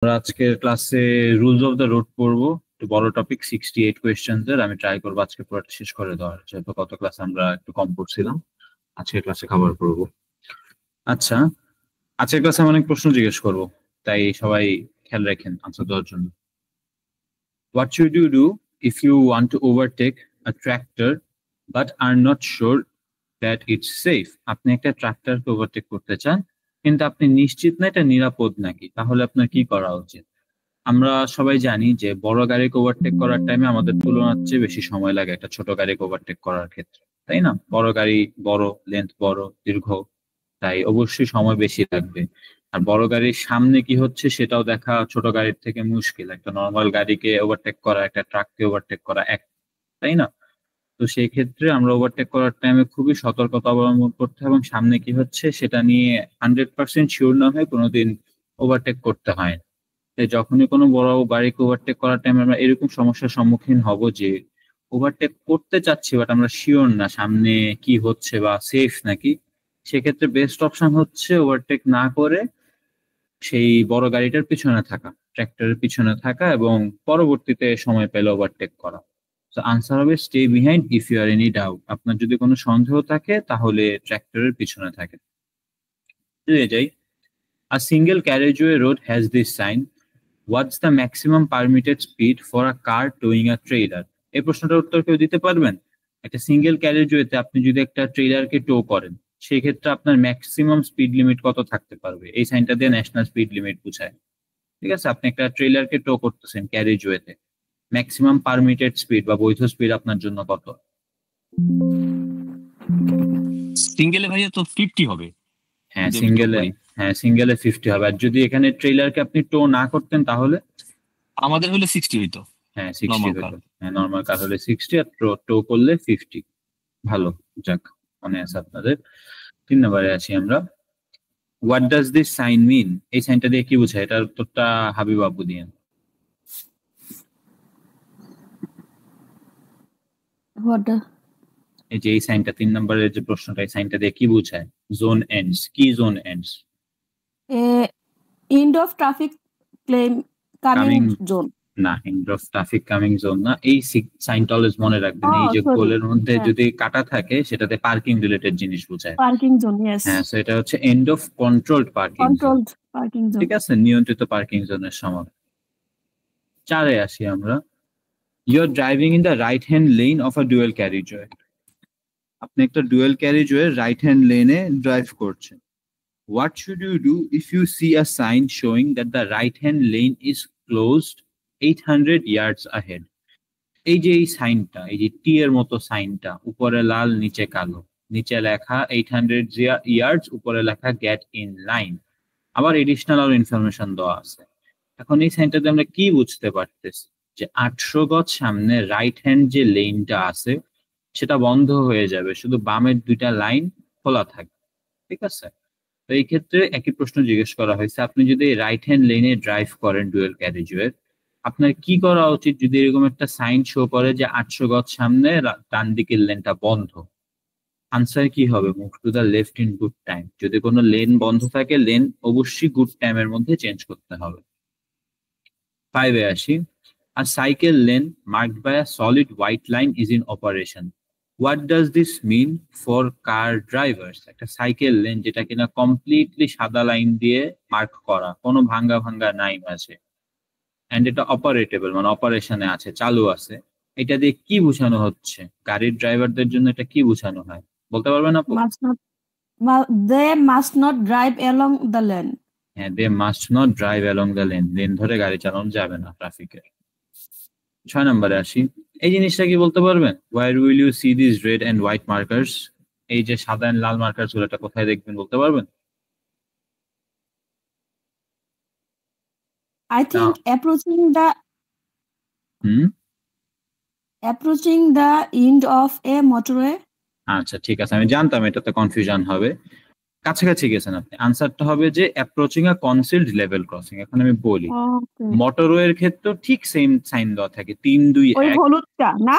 আমরা আজকের ক্লাসে রুলস অফ দ্য রোড পড়বো। একটু বড় টপিক, 68 কোয়েশ্চেন্স এর। আমি ট্রাই করবো আজকে পুরোটা শেষ করে দেওয়ার, যেহেতু গত ক্লাসে আমরা একটু কম পড়ছিলাম। আজকের ক্লাসে কভার করবো। আচ্ছা, আজকের ক্লাসে আমি অনেক প্রশ্ন জিজ্ঞেস করবো, তাই সবাই খেয়াল রাখেন আনসার দেওয়ার জন্য। What should you do if you want to overtake a tractor but are not sure that it's safe? আপনি একটা ট্রাক্টরকে ওভারটেক করতে চান, কিন্তু আপনি নিশ্চিত না এটা নিরাপদ নাকি, তাহলে আপনার কি করা উচিত? আমরা সবাই জানি যে বড় গাড়িকে ওভারটেক করার টাইমে আমাদের তুলনার চেয়ে বেশি সময় লাগে একটা ছোট গাড়িকে ওভারটেক করার ক্ষেত্রে, তাই না? বড় গাড়ি বড়, লেন্থ বড়, দীর্ঘ, তাই অবশ্যই সময় বেশি লাগবে। আর বড় গাড়ির সামনে কি হচ্ছে সেটাও দেখা ছোট গাড়ির থেকে মুশকিল। একটা নর্মাল গাড়িকে ওভারটেক করা, একটা ট্রাককে ওভারটেক করা এক, তাই না? তো সেই ক্ষেত্রে আমরা ওভারটেক করার টাইমে খুবই সতর্কতা অবলম্বন করতে হবে, এবং সামনে কি হচ্ছে সেটা নিয়ে 100% শিওর না হয়ে কোনোদিন ওভারটেক করতে হয় না। তাই যখনই কোনো বড় গাড়িকে ওভারটেক করার টাইমে আমরা এরকম সমস্যার সম্মুখীন হব যে ওভারটেক করতে চাচ্ছি বাট আমরা শিওর না সামনে কি হচ্ছে বা সেফ নাকি, সেক্ষেত্রে বেস্ট অপশন হচ্ছে ওভারটেক না করে সেই বড় গাড়িটার পিছনে থাকা, ট্র্যাক্টরের পিছনে থাকা, এবং পরবর্তীতে সময় পেলে ওভারটেক করা। তো আনসার হবে stay behind if you are any doubt. আপনার যদি কোনো সন্দেহ থাকে তাহলে ট্র্যাক্টরের পিছনে থাকে। যাই, a single carriageway road has this sign, what's the maximum permitted speed for a car towing a trailer? এই প্রশ্নটার উত্তর কেউ দিতে পারবেন? একটা সিঙ্গেল ক্যারেজওয়েতে আপনি যদি একটা ট্রেইলারকে টো করেন, সেই ক্ষেত্রে আপনার ম্যাক্সিমাম স্পিড লিমিট কত থাকতে পারবে? এই সাইনটা দিয়ে ন্যাশনাল স্পিড লিমিট বোঝায়। ঠিক আছে, আপনি একটা ট্রেইলারকে টো করতেছেন ক্যারেজওয়েতে, ম্যাক্সিমাম পারমিটেড স্পিড বা বৈধ স্পিড আপনার জন্য কত? সিঙ্গেলে ভাইয়া তো 50 হবে। হ্যাঁ সিঙ্গেলে 50 হবে। আর যদি এখানে ট্রেইলারকে আপনি টো না করতেন তাহলে? আমাদের হলে 60 হইতো। হ্যাঁ 60 হতো। হ্যাঁ, নর্মাল কার হলে 60 আর টো করলে 50। ভালো, যাক, মনে আছে আপনাদের। 3 নম্বরে আছি আমরা। হোয়াট ডাজ দিস সাইন মিন? এই সাইনটা দিয়ে কি বোঝায়? এটার উত্তরটা হাবিব আবু দিয়েন। এই যে এই সাইনটা 3 নম্বরের যে প্রশ্নটা, এই সাইনটা দিয়ে কি বোঝায়? Zone ends. কি zone ends? End of traffic calming zone না, end of traffic calming zone না। এই সাইনটা অলওয়েজ মনে রাখবেন, এই যে গোলের মধ্যে যদি কাটা থাকে সেটাতে পার্কিং রিলেটেড জিনিস বোঝায়। Parking zone, yes. হ্যাঁ, সো এটা হচ্ছে end of controlled parking zone. ঠিক আছে, নিয়ন্ত্রিত পার্কিং জোনের সময়। 4-এ আসি আমরা। You are driving in the right hand lane of a dual carriageway. আপনি একটা ডুয়েল ক্যারিজওয়ে রাইট হ্যান্ড লেনে ড্রাইভ করছেন। What should you do if you see a sign showing that the right-hand lane is closed 800 yards ahead? এই যে এই সাইনটা, এই যে টি এর মতো সাইনটা, উপরে লাল নিচে কালো, নিচে লেখা 800 ইয়ার্ডস, উপরে লেখা গেট ইন লাইন, আবার এডিশনাল আর ইনফরমেশন দেওয়া আছে। এখন এই সাইনটাতে আমরা কি বুঝতে পারতেছি? যে 800 গজ সামনে রাইট হ্যান্ড যে লেনটা আছে সেটা বন্ধ হয়ে যাবে, শুধু বামের 2টা লাইন খোলা থাকবে। ঠিক আছে, তো এই ক্ষেত্রে একই প্রশ্ন জিজ্ঞেস করা হয়েছে, আপনি যদি রাইট হ্যান্ড লেনে ড্রাইভ করেন ডুয়েল ক্যারেজওয়ে, আপনার কি করা উচিত যদি এরকম একটা সাইন শো করে যে 800 গজ সামনে ডান দিকের লেনটা বন্ধ? আনসার কি হবে? Move to the left in good time. যদি কোনো লেন বন্ধ থাকে, লেন অবশ্যই গুড টাইমের মধ্যে চেঞ্জ করতে হবে। 5-এ আসি। A cycle lane marked by a solid white line is in operation. What does this mean for car drivers? একটা সাইকেল লেন যেটা কিনা কমপ্লিটলি সাদা লাইন দিয়ে মার্ক করা, কোনো ভাঙ্গা ভাঙ্গা নাই মাঝে, এন্ড এটা অপারেটেবল, মানে অপারেশনে আছে, চালু আছে। এটা দিয়ে কি বোঝানো হচ্ছে? গাড়ির ড্রাইভারদের জন্য এটা কি বোঝানো হয় বলতে পারবেন আপু? they must not drive along the lane. হ্যাঁ, they must not drive along the lane. Lane ধরে গাড়ি চালানো যাবে না ট্রাফিকের। 6 নম্বরে আসি। এই জিনিসটা কি বলতে পারবেন? Where will you see these red and white markers? এই যে সাদা আর লাল মার্কারস গুলো, এটা কোথায় দেখবেন বলতে পারবেন? I think approaching the end of a motorway. আচ্ছা ঠিক আছে, আমি জানতাম এটাতে কনফিউশন হবে। কাছাকাছি গেছেন আপনি। আনসারটা হবে যে অ্যাপ্রোচিং আ কনসিলড লেভেল ক্রসিং। এখন আমি বলি, মোটরওয়ের ক্ষেত্রে ঠিক সেম সাইন দেওয়া থাকে, 3 2 1। ওই হলুদটা না,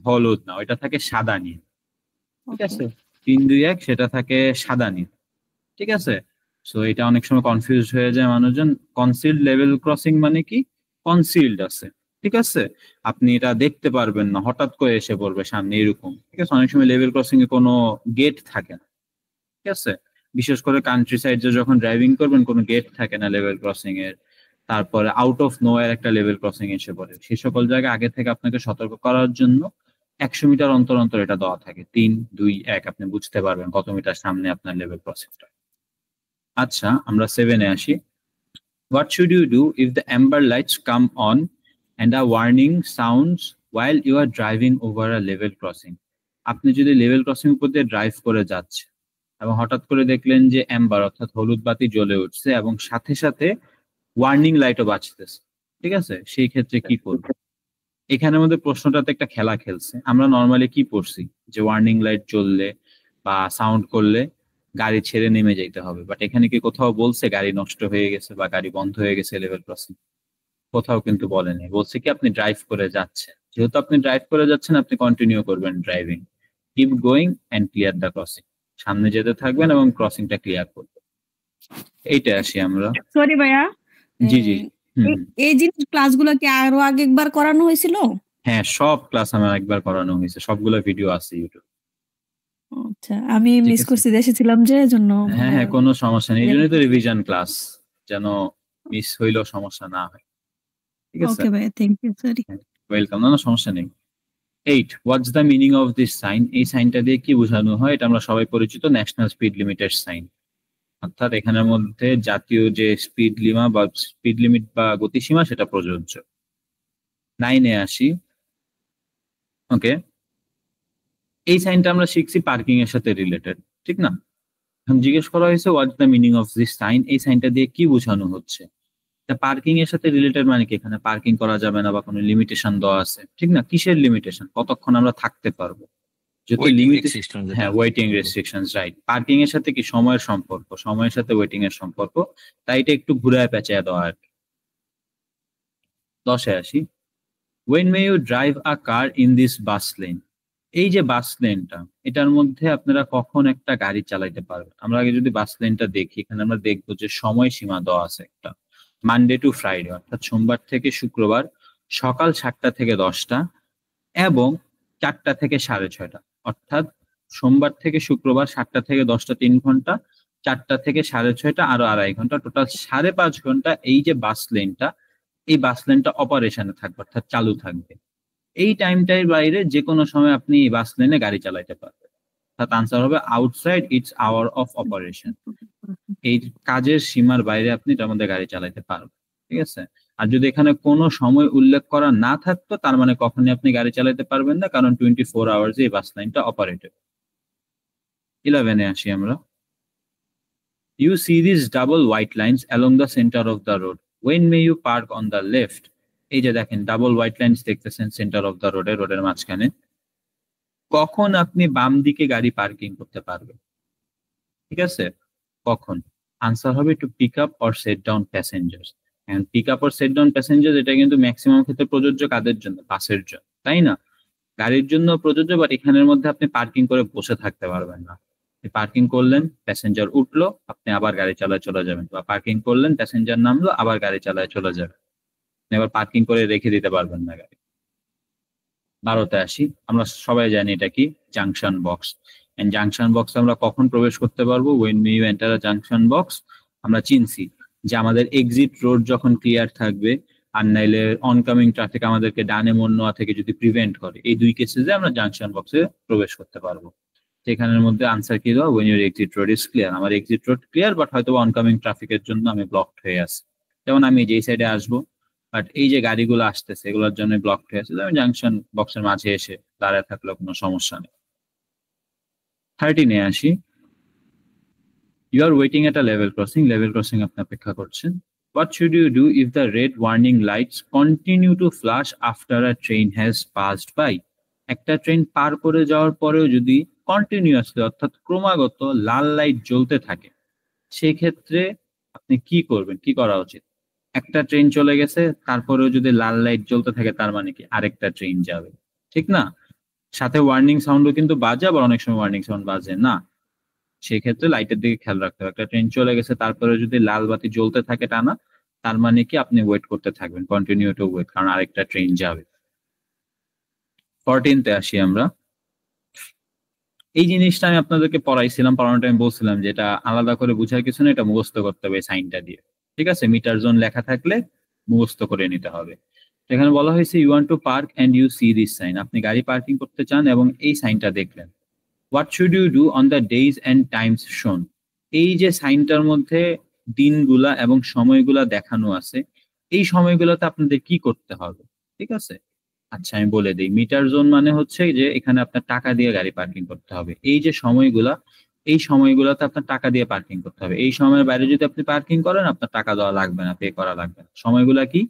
হলুদ না, ওইটা থাকে সাদা নীল। ঠিক আছে, 3 2 1 সেটা থাকে সাদা নীল। ঠিক আছে, সো এটা অনেক সময় কনফিউজ হয়ে যায় মানুষজন। কনসিল্ড লেভেল ক্রসিং মানে কি? কনসিল্ড আছে, ঠিক আছে, আপনি এটা দেখতে পারবেন না, হঠাৎ করে এসে পড়বে সামনে এরকম, ঠিক আছে। অনেক সময় লেভেল ক্রসিং এ কোনো গেট থাকে না, ঠিক আছে। বিশেষ করে কান্ট্রি সাইডে যখন ড্রাইভিং করবেন কোনো গেট থাকে না লেভেল ক্রসিং এর। তারপরে আউট অফ নোয়ার একটা লেভেল ক্রসিং এসে পড়ে, সেই সকল জায়গায় আগে থেকে আপনাকে সতর্ক করার জন্য 100 মিটার অন্তর অন্তর এটা দেওয়া থাকে, 3 2 1, আপনি বুঝতে পারবেন কত মিটার সামনে আপনার লেভেল ক্রসিংটা। আচ্ছা, আমরা 7-এ আসি। What should you do if the amber lights come on and a warning sounds while you are driving over a level crossing? আপনি যদি লেভেল ক্রসিং উপর দিয়ে ড্রাইভ করে যাচ্ছে এবং হঠাৎ করে দেখলেন যে অ্যাম্বার অর্থাৎ হলুদ বাতি জ্বলে উঠছে এবং সাথে সাথে ওয়ার্নিং লাইটও বাজতেছে, ঠিক আছে, সেই ক্ষেত্রে কি করবে? এখানের মধ্যে প্রশ্নটাতে একটা খেলা খেলছে। আমরা নর্মালি কি পড়ছি যে ওয়ার্নিং লাইট জ্বললে বা সাউন্ড করলে গাড়ি ছেড়ে নেমে যেতে হবে, বাট এখানে কি কোথাও বলছে গাড়ি নষ্ট হয়ে গেছে বা গাড়ি বন্ধ হয়ে গেছে লেভেল ক্রসিং? কোথাও কিন্তু বলেনি, বলছে কি আপনি ড্রাইভ করে যাচ্ছেন, যেহেতু আপনি ড্রাইভ করে যাচ্ছেন আপনি কন্টিনিউ করবেন driving, keep going and clear the crossing, সামনে যেতে থাকবেন এবং ক্রসিংটা ক্লিয়ার করবেন। এইটা আসি আমরা। সরি ভাইয়া, জি জি, এই জিনিস ক্লাসগুলো কি আরো আগে একবার করানো হয়েছিল? হ্যাঁ, সব ক্লাস আমার একবার করানো হয়েছে, সবগুলো ভিডিও আছে ইউটিউব। আচ্ছা, আমি ঠিক মিস আছে। করছি, দেশে ছিলাম যে এজন্য। হ্যাঁ হ্যাঁ, কোনো সমস্যা নেই, এই জন্যই তো রিভিশন ক্লাস, যেন মিস হইলেও সমস্যা না হয়, ঠিক আছে। ওকে ভাইয়া, থ্যাংক ইউ, সরি। ওয়েলকাম, না না সমস্যা নেই। 8, what's the meaning of this sign? এই সাইনটা দিয়ে কি বোঝানো হয়? এটা আমরা সবাই পরিচিত, ন্যাশনাল স্পিড লিমিটের সাইন, অর্থাৎ এখানের মধ্যে জাতীয় যে স্পিড লিমিট বা গতিসীমা সেটা প্রযোজ্য। 9-এ আসি। ওকে, এই সাইনটা আমরা শিখছি পার্কিং এর সাথে রিলেটেড, ঠিক না? এখন জিজ্ঞেস করা হয়েছে what's the meaning of this sign, এই সাইনটা দিয়ে কি বোঝানো হচ্ছে? পার্কিং এর সাথে রিলেটেড মানে কি? এখানে পার্কিং করা যাবে না বা কোনো লিমিটেশন দেওয়া আছে, ঠিক না? কিসের লিমিটেশন? কতক্ষণ আমরা থাকতে পারবো, যদি লিমিটেশন, হ্যাঁ, ওয়েটিং রেস্ট্রিকশনস, রাইট। পার্কিং এর সাথে কি সময়ের সম্পর্ক, সময়ের সাথে ওয়েটিং এর সম্পর্ক, তাই এটা একটু ঘুরায় পেঁচায় দেওয়া আর কি। 10-এ আসি। When may you drive a car in this bus lane? এই যে বাস লেনটা, এটার মধ্যে আপনারা কখন একটা গাড়ি চালাইতে পারবেন? আমরা আগে যদি বাস লেনটা দেখি, এখানে আমরা দেখবো যে সময়সীমা দেওয়া আছে একটা, মানডে টু ফ্রাইডে, অর্থাৎ সোমবার থেকে শুক্রবার সকাল 7টা থেকে 10টা এবং 4টা থেকে 6:30, অর্থাৎ সোমবার থেকে শুক্রবার 7টা থেকে 10টা 3 ঘন্টা, 4টা থেকে 6:30 আরো 2.5 ঘন্টা, টোটাল 5.5 ঘন্টা এই যে বাস লেনটা, এই বাস লেনটা অপারেশনে থাকবে, অর্থাৎ চালু থাকবে। এই টাইমটার বাইরে যে কোনো সময় আপনি এই বাস লেনে গাড়ি চালাইতে পারবেন, অর্থাৎ আনসার হবে outside it's hour of operation. এই কাজের সীমার বাইরে আপনি এটার মধ্যে গাড়ি চালাইতে পারবেন, ঠিক আছে। আর যদি এখানে কোনো সময় উল্লেখ করা না থাকতো, তার মানে কখনই আপনি গাড়ি চালাতে পারবেন না, কারণ 24 আওয়ার্স এই বাস লাইনটা অপারেটেড। 11-এ আসি আমরা। You see this double white lines along the centre of the road, when may you park on the left? এই যে দেখেন ডাবল হোয়াইট লাইনস দেখতেছেন সেন্টার অফ দ্য রোডের মাঝখানে, কখন আপনি বাম দিকে গাড়ি পার্কিং করতে পারবেন, ঠিক আছে? কখন? আনসার হবে to pick up or set down passengers. And pick up or set down passengers এটা কিন্তু ম্যাক্সিমাম ক্ষেত্রে প্রযোজ্য কাদের জন্য? বাসের জন্য, তাই না? গাড়ির জন্য প্রযোজ্য, বাট এখানের মধ্যে আপনি পার্কিং করে বসে থাকতে পারবেন না। পার্কিং করলেন, প্যাসেঞ্জার উঠলো, আপনি আবার গাড়ি চালায় চলে যাবেন, বা পার্কিং করলেন, প্যাসেঞ্জার নামলো, আবার গাড়ি চালায় চলে যাবেন, এবার পার্কিং করে রেখে দিতে পারবেন না গাড়ি। 12-তে আসি। আমরা সবাই জানি এটা কি, junction box. And junction box আমরা কখন প্রবেশ করতে পারবো? When may you enter a junction box. আমরা চিনছি যে আমাদের এক্সিট রোড যখন ক্লিয়ার থাকবে, আর নাইলে অনকামিং ট্রাফিক আমাদেরকে ডানে মোড় নেওয়া থেকে যদি প্রিভেন্ট করে, এই দুই কেসে আমরা জাংশন বক্সে প্রবেশ করতে পারবো। সেখানের মধ্যে আনসার কি দেওয়া? When your exit road is clear. আমার এক্সিট রোড ক্লিয়ার, বাট হয়তো অনকামিং ট্রাফিকের জন্য আমি ব্লকড হয়ে আছি। যেমন আমি যেই সাইডে আসবো, বাট এই যে গাড়িগুলো আসতেছে এগুলোর জন্য ব্লক হয়ে আছে, আমি জাংশন বক্সের মাঝে এসে দাঁড়ায় থাকলে কোনো সমস্যা নেই। 13-এ আসি। You are waiting at a level crossing, level crossing আপনি অপেক্ষা করছেন। What should you do if the red warning lights continue to flash after a train has passed by? একটা ট্রেন পার করে যাওয়ার পরেও যদি কন্টিনিউয়াসলি, অর্থাৎ ক্রমাগত লাল লাইট জ্বলতে থাকে, সেই ক্ষেত্রে আপনি কি করবেন, কি করা উচিত? একটা ট্রেন চলে গেছে, তারপরেও যদি লাল লাইট জ্বলতে থাকে, তার মানে কি আরেকটা ট্রেন যাবে, ঠিক না? সাথে ওয়ার্নিং সাউন্ডও কিন্তু বাজে, আবার অনেক সময় ওয়ার্নিং সাউন্ড বাজে না। সেক্ষেত্রে লাইটের দিকে খেয়াল রাখতে হবে। একটা ট্রেন চলে গেছে তারপরে যদি লাল বাতি জ্বলতে থাকে টানা, তার মানে কি আপনি ওয়েট করতে থাকবেন, কন্টিনিউ টু ওয়েট, কারণ আরেকটা ট্রেন যাবে। 14তে আসি আমরা। এই জিনিসটা আমি আপনাদেরকে পড়াইছিলাম, পড়ানোর টাইম বলছিলাম যে এটা আলাদা করে বুঝার কিছু না, এটা মুখস্থ করতে হবে সাইনটা দিয়ে। ঠিক আছে, মিটার জোন লেখা থাকলে মুখস্থ করে নিতে হবে। এখানে বলা হয়েছে you want to park and you see this sign, আপনি গাড়ি পার্কিং করতে চান এবং এই সাইনটা দেখলেন। What should you do on the days and times shown, এই যে সাইনটার মধ্যে দিনগুলা এবং সময়গুলা দেখানো আছে, এই সময়গুলোতে আপনাদের কি করতে হবে? ঠিক আছে, আচ্ছা আমি বলে দিই। মিটার জোন মানে হচ্ছে যে এখানে আপনার টাকা দিয়ে গাড়ি পার্কিং করতে হবে। এই যে সময়গুলা, এই সময়গুলোতে আপনার টাকা দিয়ে পার্কিং করতে হবে। এই সময়ের বাইরে যদি আপনি পার্কিং করেন আপনার টাকা দেওয়া লাগবে না, পে করা লাগবে না। সময়গুলা কি?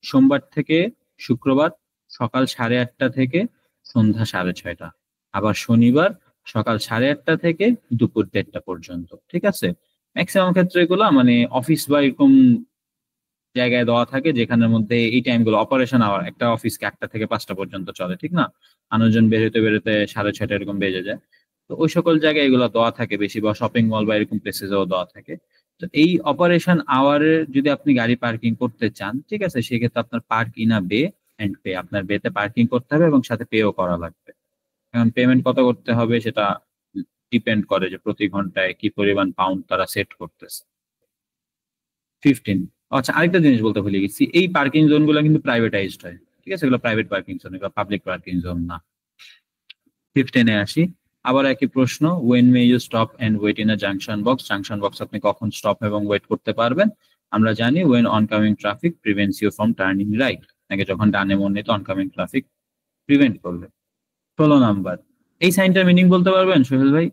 সোমবার থেকে শুক্রবার সকাল 8:30 থেকে সন্ধ্যা 6:30, আবার শনিবার সকাল 8:30 থেকে দুপুর 1:30 পর্যন্ত। ঠিক আছে, ম্যাক্সিমাম ক্ষেত্রে এগুলা মানে অফিস বা এরকম জায়গায় দেওয়া থাকে যেখানের মধ্যে এই টাইমগুলো অপারেশন আওয়ার, একটা অফিসকে 1টা থেকে 5টা পর্যন্ত চলে, ঠিক না? মানুষজন বেরোতে বেরোতে 6:30 এরকম বেজে যায়। তো ওই সকল জায়গায় এগুলো দেওয়া থাকে বেশি, বা শপিং মল বা এরকম প্লেসেসেও দেওয়া থাকে। তো এই অপারেশন আওয়ারে যদি আপনি গাড়ি পার্কিং করতে চান, ঠিক আছে, সেক্ষেত্রে আপনার পার্ক ইন আ বে এন্ড পে, আপনার বেতে পার্কিং করতে হবে এবং সাথে পেও করা লাগবে। এখন পেমেন্ট কত করতে হবে সেটা ডিপেন্ড করে যে প্রতি ঘন্টায় কি পরিমাণ পাউন্ড তারা সেট করতেছে। 15। আচ্ছা, আরেকটা জিনিস বলতে ভুলে গেছি, এই পার্কিং জোন গুলো কিন্তু প্রাইভেটাইজড হয়। ঠিক আছে, এগুলো প্রাইভেট পার্কিং জোন, এগুলো পাবলিক পার্কিং জোন না। 15-এ আসি। আবার একই প্রশ্ন, when may you stop and wait in a junction box, junction box আপনি কখন স্টপ এবং ওয়েট করতে পারবেন? আমরা জানি when oncoming traffic prevents you from turning right, নাকি যখন ডানে মনে তো অনকামিং ট্রাফিক প্রিভেন্ট করবে। 16 নাম্বার, এই সাইনটার মিনিং বলতে পারবেন সোহেল ভাই?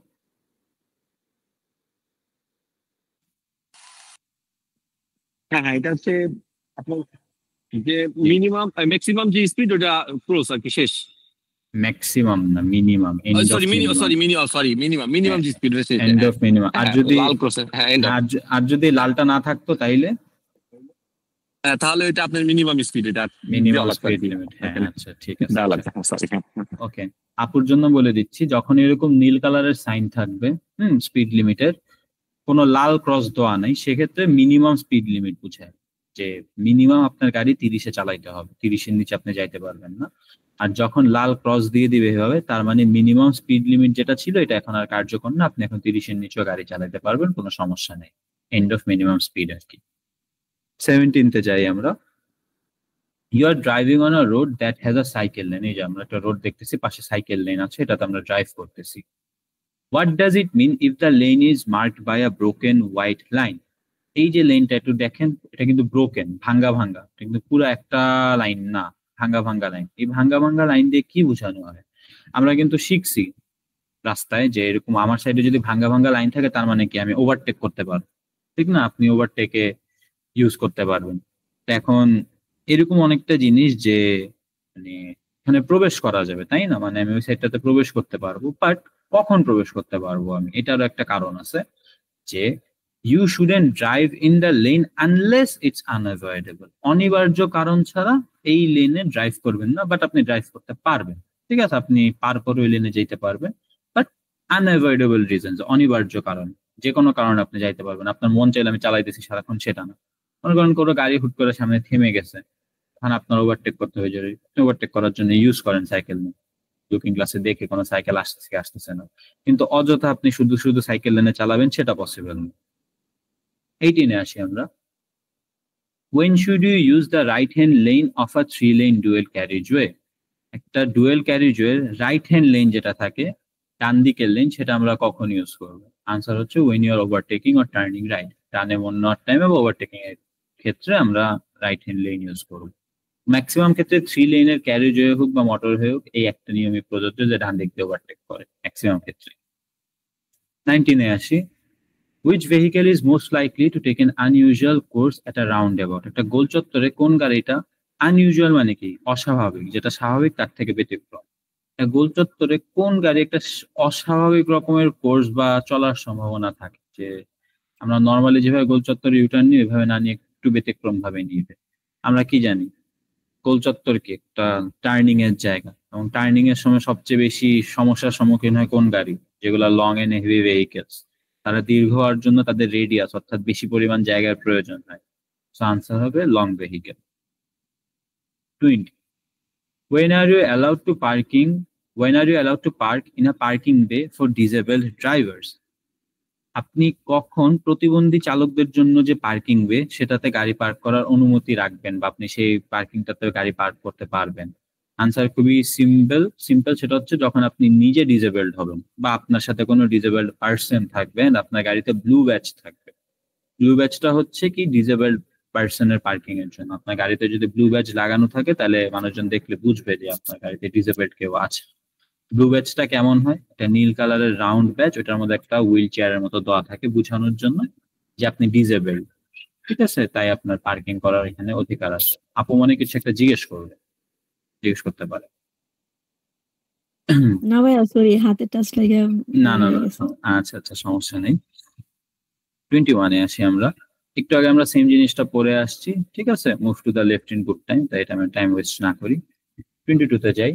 হ্যাঁ হ্যাঁ, এটা হচ্ছে আপনার যে মিনিমাম ম্যাক্সিমাম যে স্পিড ওটা ক্রস আর কি, শেষ। ম্যাক্সিমাম না, minimum, and of minimum. Minimum যে স্পিড রয়েছে এন্ড অফ মিনিমাম। আর যদি লাল ক্রস, হ্যাঁ end of। আর যদি লালটা না থাকতো তাইলে তাহলে এটা আপনার মিনিমাম স্পিড, এটা মিনিমাম দেওয়া লাগবে আর স্পিড কি। লিমিট। হ্যাঁ আচ্ছা ঠিক আছে। দেওয়া লাগবে, হ্যাঁ, sorry, হ্যাঁ। ওকে, আপুর জন্য বলে দিচ্ছি, যখন এরকম নীল কালারের সাইন থাকবে স্পিড লিমিটের, কোনো লাল ক্রস দেওয়া নাই, সেক্ষেত্রে মিনিমাম স্পিড লিমিট বুঝায় যে মিনিমাম আপনার গাড়ি 30-এ চালাইতে হবে, 30-এর নিচে আপনি যাইতে পারবেন না। আর যখন লাল ক্রস দিয়ে দিবে এভাবে, তার মানে মিনিমাম স্পিড লিমিট যেটা ছিল এটা এখন আর কার্যকর না, আপনি এখন 30-এর নিচেও গাড়ি চালাতে পারবেন, কোনো সমস্যা নেই। এন্ড অফ মিনিমাম স্পিড আর কি। 17-তে যাই আমরা। You are driving on a road that has a cycle lane, এই যে আমরা একটা রোড দেখতেছি, পাশে সাইকেল লেন আছে, এটাতে আমরা ড্রাইভ করতেছি। What does it mean if the lane is marked by a broken white line? এই যে লেনটা একটু দেখেন, এটা কিন্তু ব্রোকেন, ভাঙ্গা ভাঙ্গা, কিন্তু পুরো একটা লাইন না, ভাঙ্গা ভাঙ্গা লাইন। এই ভাঙ্গা ভাঙ্গা লাইন দিয়ে কি বোঝানো হয়? আমরা কিন্তু শিখছি রাস্তায় যে এরকম আমার সাইডে যদি ভাঙ্গা ভাঙ্গা লাইন থাকে তার মানে কি আমি ওভারটেক করতে পারবো, ঠিক না? আপনি ওভারটেকে ইউজ করতে পারবেন। তো এখন এরকম অনেকটা জিনিস যে মানে এখানে প্রবেশ করা যাবে, তাই না? মানে আমি ওই সাইডটাতে প্রবেশ করতে পারবো, বাট কখন প্রবেশ করতে পারবো আমি, এটারও একটা কারণ আছে যে you shouldn't drive in the lane unless it's unavoidable, অনিবার্য কারণ ছাড়া এই লেনে ড্রাইভ করবেন না, বাট আপনি ড্রাইভ করতে পারবেন। ঠিক আছে, আপনি পার করে ওই লেনে যেতে পারবেন, বাট আনঅ্যাভয়েডেবল রিজনস, অনিবার্য কারণ, যে কোনো কারণে আপনি যাইতে পারবেন। আপনার মন চাইলে আমি চালাইতেছি সারাক্ষণ সেটা না, মনে করেন কোনো গাড়ি হুট করে সামনে থেমে গেছে, তখন আপনার ওভারটেক করতে হয়ে যাবে, ওভারটেক করার জন্য ইউজ করেন সাইকেল নিয়ে, লুকিং গ্লাসে দেখে কোনো সাইকেল আসতেছে কি আসতেছে না, কিন্তু অযথা আপনি শুধু শুধু সাইকেল লেনে চালাবেন সেটা পসিবল না। 18-এ আসি আমরা। When should you use the right hand lane of a 3-lane dual carriageway? একটা dual carriageway right hand lane যেটা থাকে, ডান দিকের লেন, সেটা আমরা কখন ইউজ করবো? আনসার হচ্ছে when you are overtaking or turning right, ডানে মন নেওয়ার টাইমে বা ওভারটেকিং এর ক্ষেত্রে আমরা রাইট হ্যান্ড লেন ইউজ করবো। ম্যাক্সিমাম ক্ষেত্রে 3-লেনের ক্যারিজওয়ে হোক বা মোটর হয়ে হোক, এই একটা নিয়মই প্রযোজ্য যে ডান দিক দিয়ে ওভারটেক করে ম্যাক্সিমাম ক্ষেত্রে। 19-এ আসি। Which vehicle is most likely to take an unusual course at a roundabout? একটা গোল চত্বরে কোন গাড়িটা, আনইউজুয়াল মানে কি অস্বাভাবিক, যেটা স্বাভাবিক তার থেকে ব্যতিক্রম, একটা গোল চত্বরে কোন গাড়ি একটা অস্বাভাবিক রকমের কোর্স বা চলার সম্ভাবনা থাকে, যে আমরা নর্মালি যেভাবে গোল চত্বরে ইউটার্ন নিই ওইভাবে না নিয়ে একটু ব্যতিক্রম ভাবে নিবে। আমরা কি জানি গোল চত্বর কি একটা টার্নিং এর জায়গা, এবং টার্নিং এর সময় সবচেয়ে বেশি সমস্যার সম্মুখীন হয় কোন গাড়ি, যেগুলো লং এন্ড হেভি ভেহিকেলস, তারা দীর্ঘ হওয়ার জন্য তাদের রেডিয়াস অর্থাৎ বেশি পরিমাণ জায়গার প্রয়োজন হয়। সো আনসার হবে long vehicle. 20. When are you allowed to park in a parking bay for disabled drivers? আপনি কখন প্রতিবন্ধী চালকদের জন্য যে পার্কিং বে সেটাতে গাড়ি পার্ক করার অনুমতি রাখবেন বা আপনি সেই পার্কিংটাতে গাড়ি পার্ক করতে পারবেন? আনসার খুবই সিম্পল, সেটা হচ্ছে যখন আপনি নিজে ডিসেবলড হবেন বা আপনার সাথে কোনো ডিসেবলড পার্সন থাকবেন, আপনার গাড়িতে ব্লু ব্যাজ থাকবে। ব্লু ব্যাজটা হচ্ছে কি ডিসেবলড পার্সনের পার্কিং এর জন্য। আপনার গাড়িতে যদি ব্লু ব্যাজ লাগানো থাকে তাহলে মানুষজন দেখলে বুঝবে যে আপনার গাড়িতে ডিসেবলড কেউ আছে। ব্লু ব্যাজটা কেমন হয়? এটা নীল কালারের রাউন্ড ব্যাজ, ওটার মধ্যে একটা হুইল চেয়ারের মতো দেওয়া থাকে বোঝানোর জন্য যে আপনি ডিসেবলড, ঠিক আছে? তাই আপনার পার্কিং করার এখানে অধিকার আছে। আপু মনে কিছু একটা জিজ্ঞেস করতে পারে। না ভাইয়া সরি হাতে টাচ লাগে না আচ্ছা সমস্যা নেই। 21 এ আসি আমরা। একটু আগে আমরা সেম জিনিসটা পড়ে আসছি, ঠিক আছে? Move to the left in good time, তাই এটা আমি টাইম ওয়েস্ট না করি। 22 তে যাই।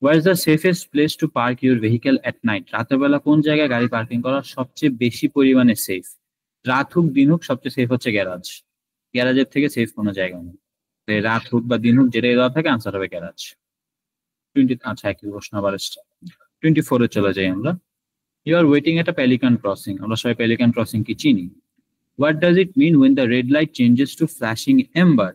Where is the safest place to park your vehicle at night? রাতের বেলা কোন জায়গায় গাড়ি পার্কিং করা সবচেয়ে বেশি পরিমাণে সেফ? রাত হোক দিন হোক সবচেয়ে সেফ হচ্ছে গ্যারাজের থেকে সেফ কোনো জায়গা নেই। রাত হোক বা দিন হোক যেটাই দেওয়া থাকে আনসার হবে গ্যারাজ। 20 আচ্ছা একই প্রশ্ন আবার 24 এ চলে যাই আমরা। You are waiting at a Pelican crossing. আমরা সবাই Pelican crossing কি চিনি? What does it mean when the red light changes to flashing amber?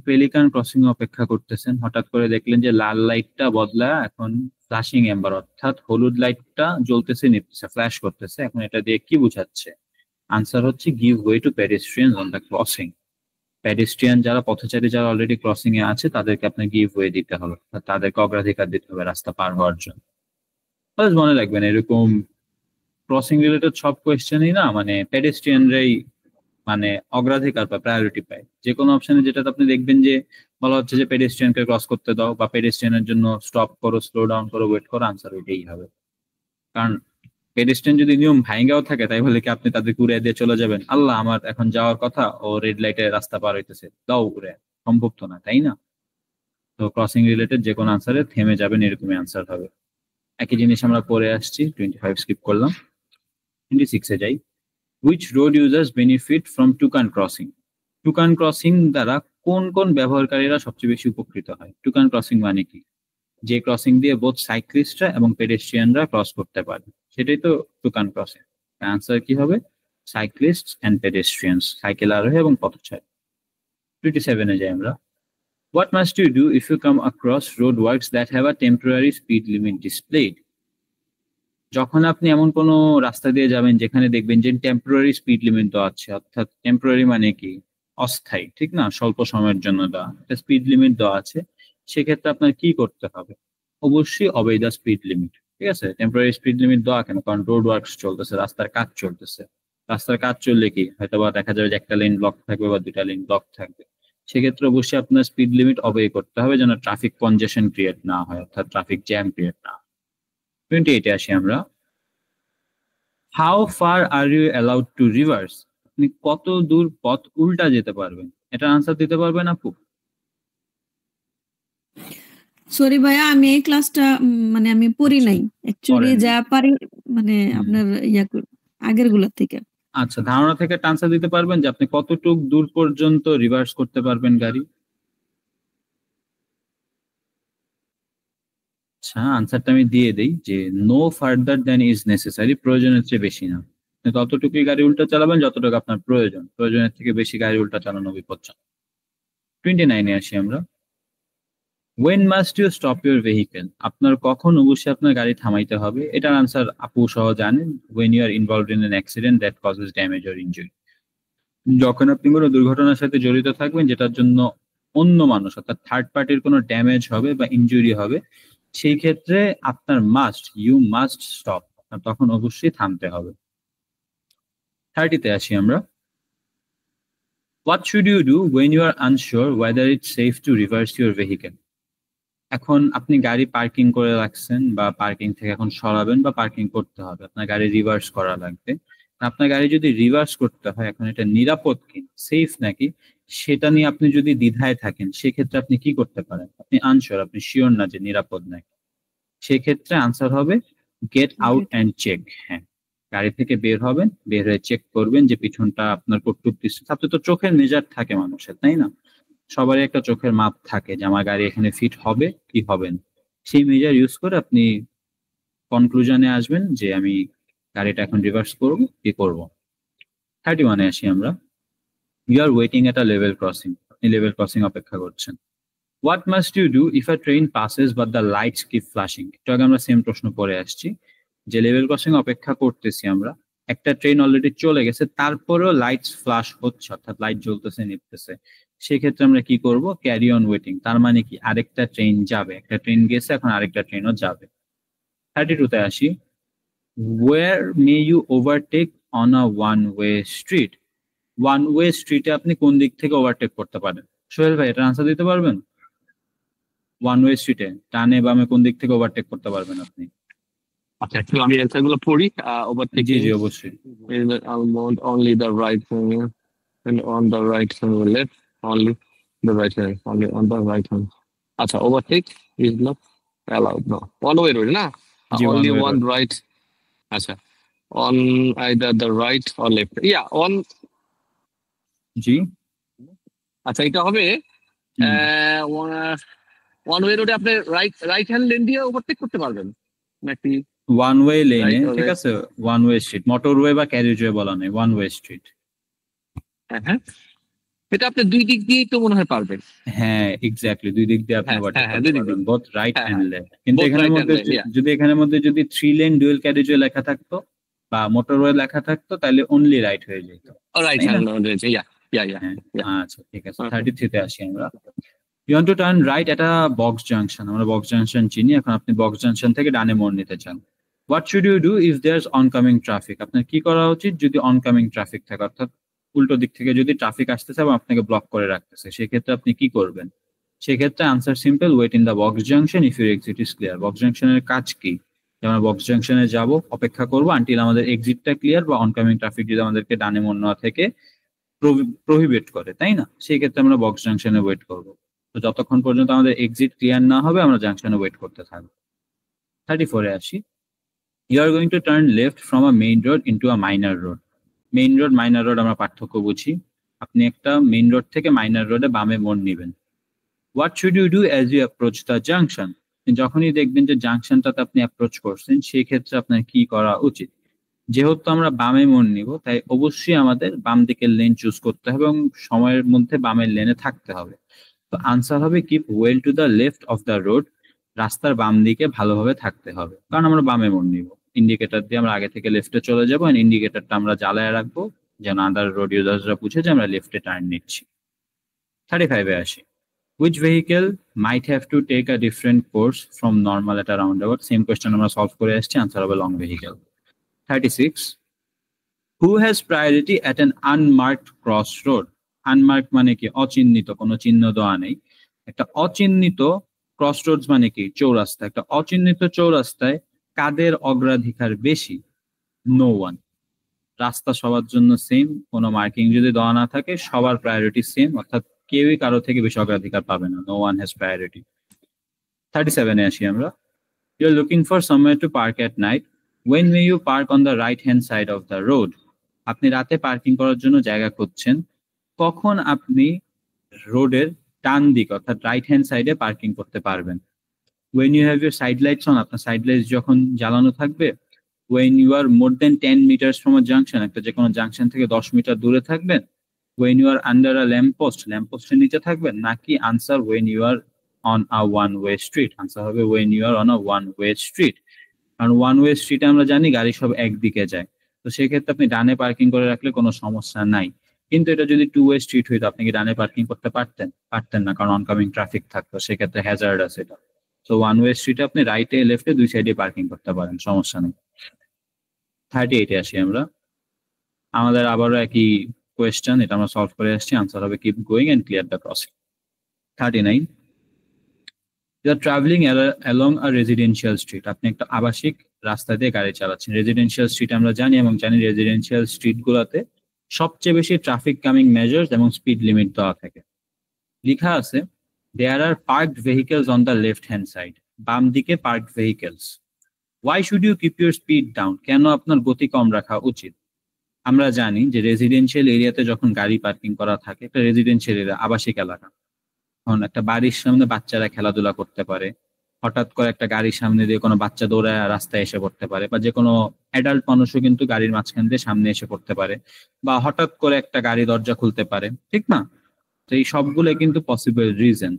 Pelican crossing অপেক্ষা করতেছেন, হঠাৎ করে দেখলেন যে লাল লাইটটা বদলা এখন ফ্ল্যাশিং এম্বার, অর্থাৎ হলুদ লাইটটা জ্বলতেছে নিভতেছে, ফ্ল্যাশ করতেছে। এখন এটা দিয়ে কি বোঝাচ্ছে? আনসার হচ্ছে give way to pedestrian on the crossing. Pedestrian যারা পথচারী যারা অলরেডি ক্রসিং এ আছে তাদেরকে আপনার গিভ ওয়ে দিতে হবে, তাদেরকে অগ্রাধিকার দিতে হবে রাস্তা পার হওয়ার জন্য। মনে রাখবেন এরকম ক্রসিং রিলেটেড সব কোয়েশ্চেনই না মানে পেডেস্ট্রিয়ানরাই মানে অগ্রাধিকার পায়, প্রায়োরিটি পায়। যে কোনো অপশনে যেটাতে আপনি দেখবেন যে বলা হচ্ছে যে পেডেস্ট্রিয়ানকে ক্রস করতে দাও বা পেডেস্ট্রিয়ানের জন্য স্টপ করো, স্লো ডাউন করো, ওয়েট করো, আনসার ওইটাই হবে। কারণ পেডেস্ট্রিয়ান যদি নিয়ম ভাঙ্গাও থাকে তাই বলে কি আপনি তাদের উড়িয়ে দিয়ে চলে যাবেন? আল্লাহ আমার এখন যাওয়ার কথা, ও রেড লাইটে রাস্তা পার হইতেছে, দাও উড়ে, সম্ভব তো না, তাই না? তো ক্রসিং রিলেটেড যে কোনো আনসারে থেমে যাবেন, এরকমই আনসার হবে। একই জিনিস আমরা পরে আসছি, 25 স্কিপ করলাম। 26 এ যাই। Which road users benefit from Tucan crossing? Tucan crossing দ্বারা কোন কোন ব্যবহারকারীরা সবচেয়ে বেশি উপকৃত হয়? টুকান ক্রসিং মানে কি? যে ক্রসিং দিয়ে বোথ সাইক্লিস্টরা এবং পেডেস্ট্রিয়ানরা ক্রস করতে পারে, সেটাই তো টুকান ক্রসিং। আনসার কি হবে? সাইক্লিস্ট এন্ড পেডেস্ট্রিয়ানস, সাইকেল আরোহী এবং পথচারী। 27 এ যাই আমরা। What must you do if you come across roadworks that have a temporary speed limit displayed? যখন আপনি এমন কোনো রাস্তা দিয়ে যাবেন যেখানে দেখবেন যে টেম্পোরারি স্পিড লিমিট দেওয়া আছে, অর্থাৎ টেম্পোরারি মানে কি অস্থায়ী, ঠিক না, স্বল্প সময়ের জন্য দেওয়া একটা স্পিড লিমিট দেওয়া আছে, সেক্ষেত্রে আপনার কি করতে হবে? অবশ্যই অবেই দ্য স্পিড লিমিট, ঠিক আছে? টেম্পোরারি স্পিড লিমিট দেওয়া কেন? কারণ রোড ওয়ার্কস চলতেছে, রাস্তার কাজ চলতেছে। রাস্তার কাজ চললে কি হয়তো বা দেখা যাবে যে একটা লেন ব্লক থাকবে বা দুটা লেন ব্লক থাকবে, সেক্ষেত্রে অবশ্যই আপনার স্পিড লিমিট অবেই করতে হবে যেন ট্রাফিক কনজেশন ক্রিয়েট না হয়, অর্থাৎ ট্রাফিক জ্যাম ক্রিয়েট না হয়। 28 এ আসি আমরা। How far are you allowed to reverse? আপনি কত দূর পথ উল্টা যেতে পারবেন? এটা আনসার দিতে পারবেন আপু? সরি ভাইয়া আমি এই ক্লাসটা মানে আমি পড়ি নাই অ্যাকচুয়ালি, যা পারি মানে আপনার আগের গুলা থেকে। আচ্ছা, ধারণা থেকে আনসার দিতে পারবেন যে আপনি কতটুক দূর পর্যন্ত রিভার্স করতে পারবেন গাড়ি? আচ্ছা, আনসারটা আমি দিয়ে দেই যে no further than is necessary, প্রয়োজনের চেয়ে বেশি না। আপনি ততটুকুই গাড়ি উল্টা চালাবেন যতটুকু আপনার প্রয়োজন, প্রয়োজনের থেকে বেশি গাড়ি উল্টা চালানো বিপজ্জনক। 29 এ আসি আমরা। When must you stop your vehicle? আপনার কখন অবশ্যই আপনার গাড়ি থামাইতে হবে? এটার আনসার আপু সহ জানেন, when you are involved in an accident that causes damage or injury. যখন আপনি কোনো দুর্ঘটনার সাথে জড়িত থাকবেন যেটার জন্য অন্য মানুষ অর্থাৎ থার্ড পার্টির কোনো ড্যামেজ হবে বা ইনজুরি হবে, সেই ক্ষেত্রে আপনার ইউ মাস্ট স্টপ, তখন অবশ্যই থামতে হবে। 30 তে আসি আমরা। What should you do when you are unsure whether it's safe to reverse your vehicle? এখন আপনি গাড়ি পার্কিং করে রাখছেন বা পার্কিং থেকে এখন সরাবেন বা পার্কিং করতে হবে, আপনার গাড়ি রিভার্স করা লাগবে। আপনার গাড়ি যদি রিভার্স করতে হয়, এখন এটা নিরাপদ কি সেফ নাকি সেটা নিয়ে আপনি যদি দ্বিধায় থাকেন, সেক্ষেত্রে আপনি কি করতে পারেন? আপনি আনশিওর, আপনি শিওর না যে নিরাপদ নাকি, সেক্ষেত্রে আনসার হবে গেট আউট অ্যান্ড চেক। হ্যাঁ, গাড়ি থেকে বের হবেন, বের হয়ে চেক করবেন যে পিছনটা আপনার কতটুকু ডিস্টেন্স। আপনার তো চোখের মেজার থাকে মানুষের, তাই না? সবারই একটা চোখের মাপ থাকে যে আমার গাড়ি এখানে ফিট হবে কি হবে না। সেই মেজার ইউজ করে আপনি কনক্লুশনে আসবেন যে আমি গাড়িটা এখন রিভার্স করবো কি করবো। 31-এ আসি আমরা। You are waiting at a level crossing, আপনি লেভেল ক্রসিং অপেক্ষা করছেন। What must you do if a train passes but the lights keep flashing? একটু আগে আমরা সেম প্রশ্ন পরে আসছি যে লেভেল ক্রসিং অপেক্ষা করতেছি আমরা, একটা ট্রেন অলরেডি চলে গেছে, তারপরেও লাইটস ফ্ল্যাশ হচ্ছে, অর্থাৎ লাইট জ্বলতেছে নিপতেছে। সেক্ষেত্রে আমরা কি করব? Carry on waiting. তার মানে কি আরেকটা ট্রেন যাবে, একটা ট্রেন গেছে এখন আরেকটা ট্রেনও যাবে। 32-তে আসি। Where may you overtake on a one way street? One way স্ট্রিটে আপনি কোন দিক থেকে ওভারটেক করতে পারেন? সোহেল ভাই এটা আনসার দিতে পারবেন? ওয়ান ওয়ে স্ট্রিটে ডানে বামে কোন দিক থেকে ওভারটেক করতে পারবেন আপনি? আচ্ছা, একটু আমি অ্যান্সার গুলো পড়ি। জি জি অবশ্যই। only the right hand and on the right hand or left, only the right hand, only on the right hand. আচ্ছা, overtake is not allowed, no. One way road না? জি, one Only way one road. right. আচ্ছা, on either the right or left. Yeah, on. জি আচ্ছা, এটা হবে one way রোডে আপনি right hand lane দিয়ে overtake করতে পারবেন নাকি? ওয়ান ওয়ে লেনে, Right or ঠিক left? আছে, ওয়ান ওয়ে স্ট্রিট, মোটরওয়ে বা ক্যারিজওয়ে বলা নেই, ওয়ান ওয়ে স্ট্রিট। হ্যাঁ, এটা আপনি দুই দিক দিয়েই তো মনে হয় পারবেন। হ্যাঁ এক্স্যাক্টলি, দুই দিক দিয়ে আপনি হ্যাঁ, ওভারটেক হ্যাঁ, করতে দুই দিক পারবেন, দিয়ে। বোথ রাইট হ্যাঁ, এন্ড লেফট। কিন্তু Both এখানের right and মধ্যে left, yeah. যদি এখানের মধ্যে যদি 3 লেন ডুয়েল ক্যারিজওয়ে লেখা থাকতো বা মোটরওয়ে লেখা থাকতো তাহলে অনলি রাইট হয়ে যেত, রাইট তাই না? হ্যান্ড রয়েছে, ইয়া। হ্যাঁ Yeah. আচ্ছা ঠিক আছে। Okay. 33-তে আসি আমরা। You want to turn right at a box junction, আমরা বক্স জাংশন চিনি, এখন আপনি বক্স জাংশন থেকে ডানে মোড় নিতে চান। What should you do if there is oncoming traffic? আপনার কি করা উচিত যদি অনকামিং ট্রাফিক থাকে, অর্থাৎ উল্টো দিক থেকে যদি ট্রাফিক আসতেছে এবং আপনাকে ব্লক করে রাখতেছে, সেক্ষেত্রে আপনি কি করবেন? সেক্ষেত্রে answer simple, wait in the box junction if your exit is clear. Box জাংশনের কাজ কি? যে আমরা বক্স জাংশনে যাব, অপেক্ষা করবো আনটিল আমাদের এক্সিটটা ক্লিয়ার বা অনকামিং ট্রাফিক যদি আমাদেরকে ডানে মোড় নেওয়া থেকে প্রহিবিট করে, তাই না? সেই ক্ষেত্রে আমরা বক্স জাংশনে ওয়েট করব। তো যতক্ষণ পর্যন্ত আমাদের এক্সিট ক্লিয়ার না হবে আমরা জাংশনে ওয়েট করতে থাকবো। 34-এ আসি। You are going to turn left from a main road into a minor road. Main road minor road আমরা পার্থক্য বুঝি। আপনি একটা মেইন রোড থেকে মাইনার রোডে বামে মোড় নেবেন। What should you do as you approach the junction? যখনই দেখবেন যে জাংশনটাতে আপনি অ্যাপ্রোচ করছেন সেই ক্ষেত্রে আপনার কি করা উচিত? যেহেতু আমরা বামে মোড় নিব তাই অবশ্যই আমাদের বাম দিকের লেন চুজ করতে হবে এবং সময়ের মধ্যে বামের লেনে থাকতে হবে। তো আনসার হবে keep well to the left of the road, রাস্তার বাম দিকে ভালোভাবে থাকতে হবে, কারণ আমরা বামে মোড় নিব। ইন্ডিকেটর দিয়ে আমরা আগে থেকে লেফটে চলে যাবো, ইন্ডিকেটরটা আমরা জ্বালায় রাখবো যেন আদার রোড ইউজার্সরা বুঝে যে আমরা লেফটে টার্ন নিচ্ছি। 35-এ আসি। Which vehicle might have to take a different course from normal at a roundabout? Same question আমরা সলভ করে আসছি, আনসার হবে long vehicle. 36. Who has priority at an unmarked crossroad? Unmarked মানে কি? অচিহ্নিত, কোনো চিহ্ন দেওয়া নেই। একটা অচিহ্নিত ক্রসরোডস মানে কি? চৌরাস্তা। একটা অচিহ্নিত চৌরাস্তায় কাদের অগ্রাধিকার বেশি? No one. রাস্তা সবার জন্য সেম, কোনো মার্কিং যদি দেওয়া না থাকে সবার প্রায়োরিটি সেম, অর্থাৎ কেউই কারো থেকে বেশি অগ্রাধিকার পাবে না। No one has priority. 37-এ আসি আমরা। You are looking for somewhere to park at night. When may you park on the right hand side of the road? আপনি রাতে পার্কিং করার জন্য জায়গা খুঁজছেন, কখন আপনি রোডের ডান দিক অর্থাৎ রাইট হ্যান্ড সাইডে পার্কিং করতে পারবেন? When you have your side lights on, আপনার সাইড লাইটস যখন জ্বালানো থাকবে। When you are more than 10 meters from a junction, একটা যে কোনো জাংশন থেকে 10 মিটার দূরে থাকবেন। When you are under a lamppost, ল্যাম্পপোস্টের নিচে থাকবেন, নাকি answer when you are on a one way street? Answer হবে when you are on a one way street, কারণ ওয়ান ওয়ে স্ট্রিটে আমরা জানি গাড়ি সব একদিকে যায়, তো সেক্ষেত্রে আপনি ডানে পার্কিং করে রাখলে কোনো সমস্যা নাই। কিন্তু এটা যদি টু ওয়ে স্ট্রিট হইতো আপনি কি ডানে পার্কিং করতে পারতেন না, কারণ অনকামিং ট্রাফিক থাকতো, সেক্ষেত্রে হ্যাজার্ড আছে এটা। তো ওয়ান ওয়ে স্ট্রিটে আপনি রাইটে লেফটে দুই সাইডে পার্কিং করতে পারেন, সমস্যা নেই। 38-এ আসি আমরা। আমাদের আবারও একই কোয়েশ্চেন, এটা আমরা সলভ করে আসছি, আনসার হবে keep going and clear the crossing. 39. You are traveling along a residential street. আপনি একটা আবাসিক রাস্তা দিয়ে গাড়ি চালাচ্ছেন। রেজিডেন্সিয়াল স্ট্রিট আমরা জানি এবং জানি রেজিডেন্সিয়াল স্ট্রিট গুলাতে সবচেয়ে বেশি ট্রাফিক কামিং মেজার্স এবং স্পিড লিমিট দেওয়া থাকে। লেখা আছে there are parked vehicles on the left hand side, বাম দিকে parked vehicles. Why should you keep your speed down, কেন আপনার গতি কম রাখা উচিত? আমরা জানি যে রেসিডেন্সিয়াল এরিয়াতে যখন গাড়ি পার্কিং করা থাকে, একটা রেসিডেন্সিয়াল এরিয়া, আবাসিক এলাকা, তখন একটা বাড়ির সামনে বাচ্চারা খেলাধুলা করতে পারে, হঠাৎ করে একটা গাড়ির সামনে দিয়ে কোনো বাচ্চা দৌড়ায় রাস্তায় এসে পড়তে পারে, বা যে কোনো অ্যাডাল্ট মানুষও কিন্তু গাড়ির মাঝখান দিয়ে সামনে এসে পড়তে পারে, বা হঠাৎ করে একটা গাড়ি দরজা খুলতে পারে, ঠিক না? তো এই সবগুলো কিন্তু পসিবল রিজন।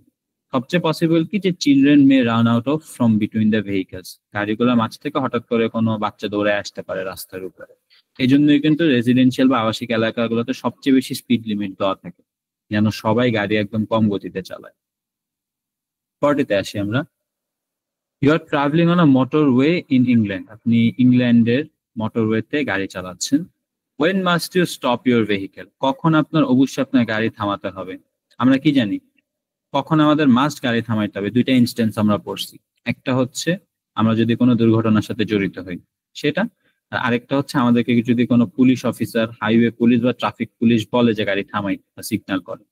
সবচেয়ে পসিবল কি, যে children may run out of from between the vehicles, গাড়িগুলোর মাঝ থেকে হঠাৎ করে কোনো বাচ্চা দৌড়ে আসতে পারে রাস্তার উপরে। এই জন্যই কিন্তু রেসিডেন্সিয়াল বা আবাসিক এলাকাগুলোতে সবচেয়ে বেশি স্পিড লিমিট দেওয়া থাকে, যেন সবাই গাড়ি একদম কম গতিতে চালায়। পরটিতে আসি আমরা। You are travelling on a motorway in England, আপনি ইংল্যান্ডের মোটরওয়েতে গাড়ি চালাচ্ছেন। When must you stop your vehicle, কখন আপনার অবশ্যই আপনার গাড়ি থামাতে হবে? আমরা কি জানি কখন আমাদের মাস্ট গাড়ি থামাইতে হবে? দুইটা ইনস্টেন্স আমরা পড়ছি। একটা হচ্ছে আমরা যদি কোনো দুর্ঘটনার সাথে জড়িত হই সেটা, আর আরেকটা হচ্ছে আমাদেরকে যদি কোনো পুলিশ অফিসার, হাইওয়ে পুলিশ বা ট্রাফিক পুলিশ বলে যে গাড়ি থামাই বা সিগন্যাল করে।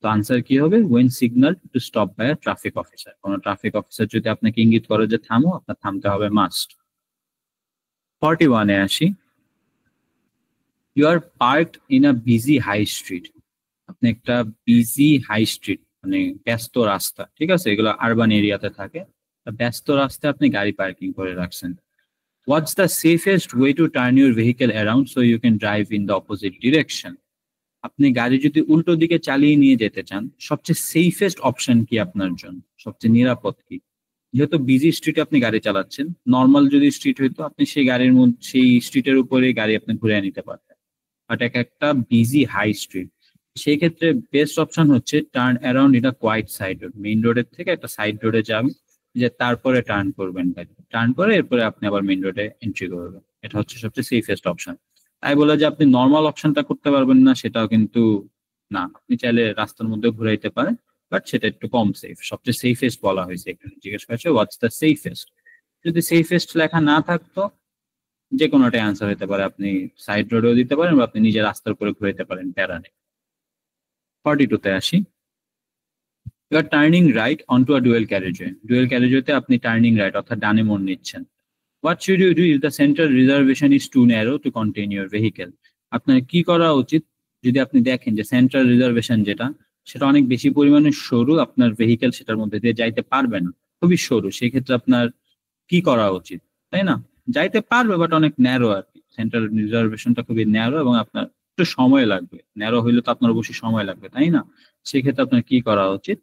তো আনসার কি হবে? When signal to stop by a traffic officer, কোনো ট্রাফিক অফিসার যদি আপনাকে ইঙ্গিত করে যে থামো, আপনার থামতে হবে মাস্ট। 41-এ আসি। You are parked in a busy high street, আপনি একটা বিজি হাই স্ট্রিট মানে ব্যস্ত রাস্তা, ঠিক আছে, এগুলো আরবান এরিয়াতে থাকে, ব্যস্ত রাস্তায় আপনি গাড়ি পার্কিং করে রাখছেন। What's the safest way to turn your vehicle around so you can drive in the opposite direction, আপনি গাড়ি যদি উল্টো দিকে চালিয়ে নিয়ে যেতে চান, সবচেয়ে সেফেস্ট অপশন কি আপনার জন্য, সবচেয়ে নিরাপদ কি? যেহেতু বিজি স্ট্রিটে আপনি গাড়ি চালাচ্ছেন, নর্মাল যদি স্ট্রিট হইতো আপনি সেই গাড়ির মধ্যে সেই স্ট্রিটের উপরে গাড়ি আপনি ঘুরে নিতে পারতেন, বাট একটা বিজি হাই স্ট্রিট, সেই ক্ষেত্রে বেস্ট অপশন হচ্ছে turn around in a quiet side road, main রোডের থেকে একটা সাইড রোডে যাবেন, যে তারপরে টার্ন করবেন গাড়ি, টার্ন করে এরপরে আপনি আবার মেইন রোডে এন্ট্রি করবেন। এটা হচ্ছে সবচেয়ে সেফেস্ট অপশন। তাই বলে যে আপনি নর্মাল অপশনটা করতে পারবেন না সেটাও কিন্তু না, আপনি চাইলে রাস্তার মধ্যে ঘুরাইতে পারেন, বাট সেটা একটু কম সেফ। সবচেয়ে সেফেস্ট বলা হয়েছে এখানে, জিজ্ঞেস করেছে হোয়াটস দ্য সেফেস্ট। যদি সেফেস্ট লেখা না থাকতো, যে কোনোটাই আনসার হতে পারে, আপনি সাইড রোডেও দিতে পারেন বা আপনি নিজে রাস্তার উপরে ঘুরাইতে পারেন, প্যারা নেই। 42-তে আসি। You are turning right onto a dual carriageway, dual ক্যারেজওয়েতে আপনি টার্নিং রাইট অর্থাৎ ডানে মোড় নিচ্ছেন। What should you do if the central reservation is too narrow to contain your vehicle, আপনার কি করা উচিত যদি আপনি দেখেন যে সেন্ট্রাল রিজার্ভেশন যেটা, সেটা অনেক বেশি পরিমাণে সরু, আপনার ভেহিকেল সেটার মধ্যে দিয়ে যাইতে পারবে না, খুবই সরু, সেক্ষেত্রে আপনার কি করা উচিত? তাই না, যাইতে পারবে বাট অনেক ন্যারো আর কি, সেন্ট্রাল রিজার্ভেশনটা খুবই ন্যারো এবং আপনার একটু সময় লাগবে, ন্যারো হইলে তো আপনার অবশ্যই সময় লাগবে, তাই না? সেক্ষেত্রে আপনার কি করা উচিত?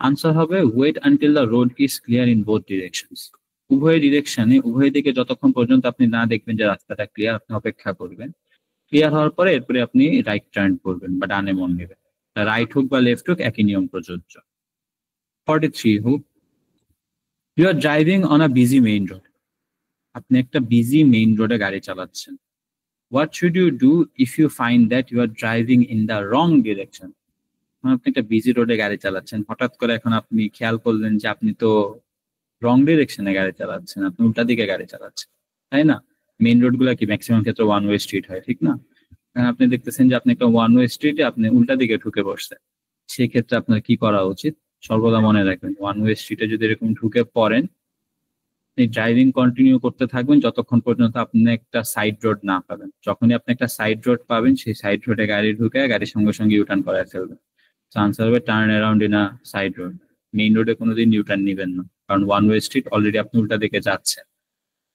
আনসার হবে wait until the road is clear in both directions, উভয় ডিরেকশনে, উভয় দিকে যতক্ষণ পর্যন্ত আপনি না দেখবেন যে রাস্তাটা ক্লিয়ার, আপনি অপেক্ষা করবেন। ক্লিয়ার হওয়ার পরে এরপরে আপনি রাইট টার্ন করবেন বা ডানে মন নেবেন, রাইট হোক বা লেফট হোক একই নিয়ম প্রযোজ্য। 43 হোক। You are driving on a busy main road, আপনি একটা বিজি মেইন রোডে গাড়ি চালাচ্ছেন। What should you do if you find that you are driving in the wrong direction, আপনি একটা বিজি রোডে গাড়ি চালাচ্ছেন, হঠাৎ করে এখন আপনি খেয়াল করলেন যে আপনি তো রং ডিরেকশনে গাড়ি চালাচ্ছেন, আপনি উল্টা দিকে গাড়ি চালাচ্ছেন, তাই না? মেইন রোড গুলা কি ম্যাক্সিমাম ক্ষেত্রে ওয়ান ওয়ে স্ট্রিট হয়, ঠিক না? আপনি দেখতেছেন যে আপনি একটা ওয়ান ওয়ে স্ট্রিটে আপনি উল্টা দিকে ঢুকে বসছেন, সেক্ষেত্রে আপনার কি করা উচিত? সর্বদা মনে রাখবেন, ওয়ান ওয়ে স্ট্রিটে যদি এরকম ঢুকে পড়েন, আপনি ড্রাইভিং কন্টিনিউ করতে থাকবেন যতক্ষণ পর্যন্ত আপনি একটা সাইড রোড না পাবেন। যখনই আপনি একটা সাইড রোড পাবেন, সেই সাইড রোডে গাড়ি ঢুকে গাড়ির সঙ্গে সঙ্গে ইউটার্ন করায় ফেলবেন। আনসার হবে turn around in a side road. Main রোডে কোনোদিন ইউটার্ন নেবেন না, কারণ ওয়ান ওয়ে স্ট্রিট, অলরেডি আপনি উল্টা দিকে যাচ্ছেন,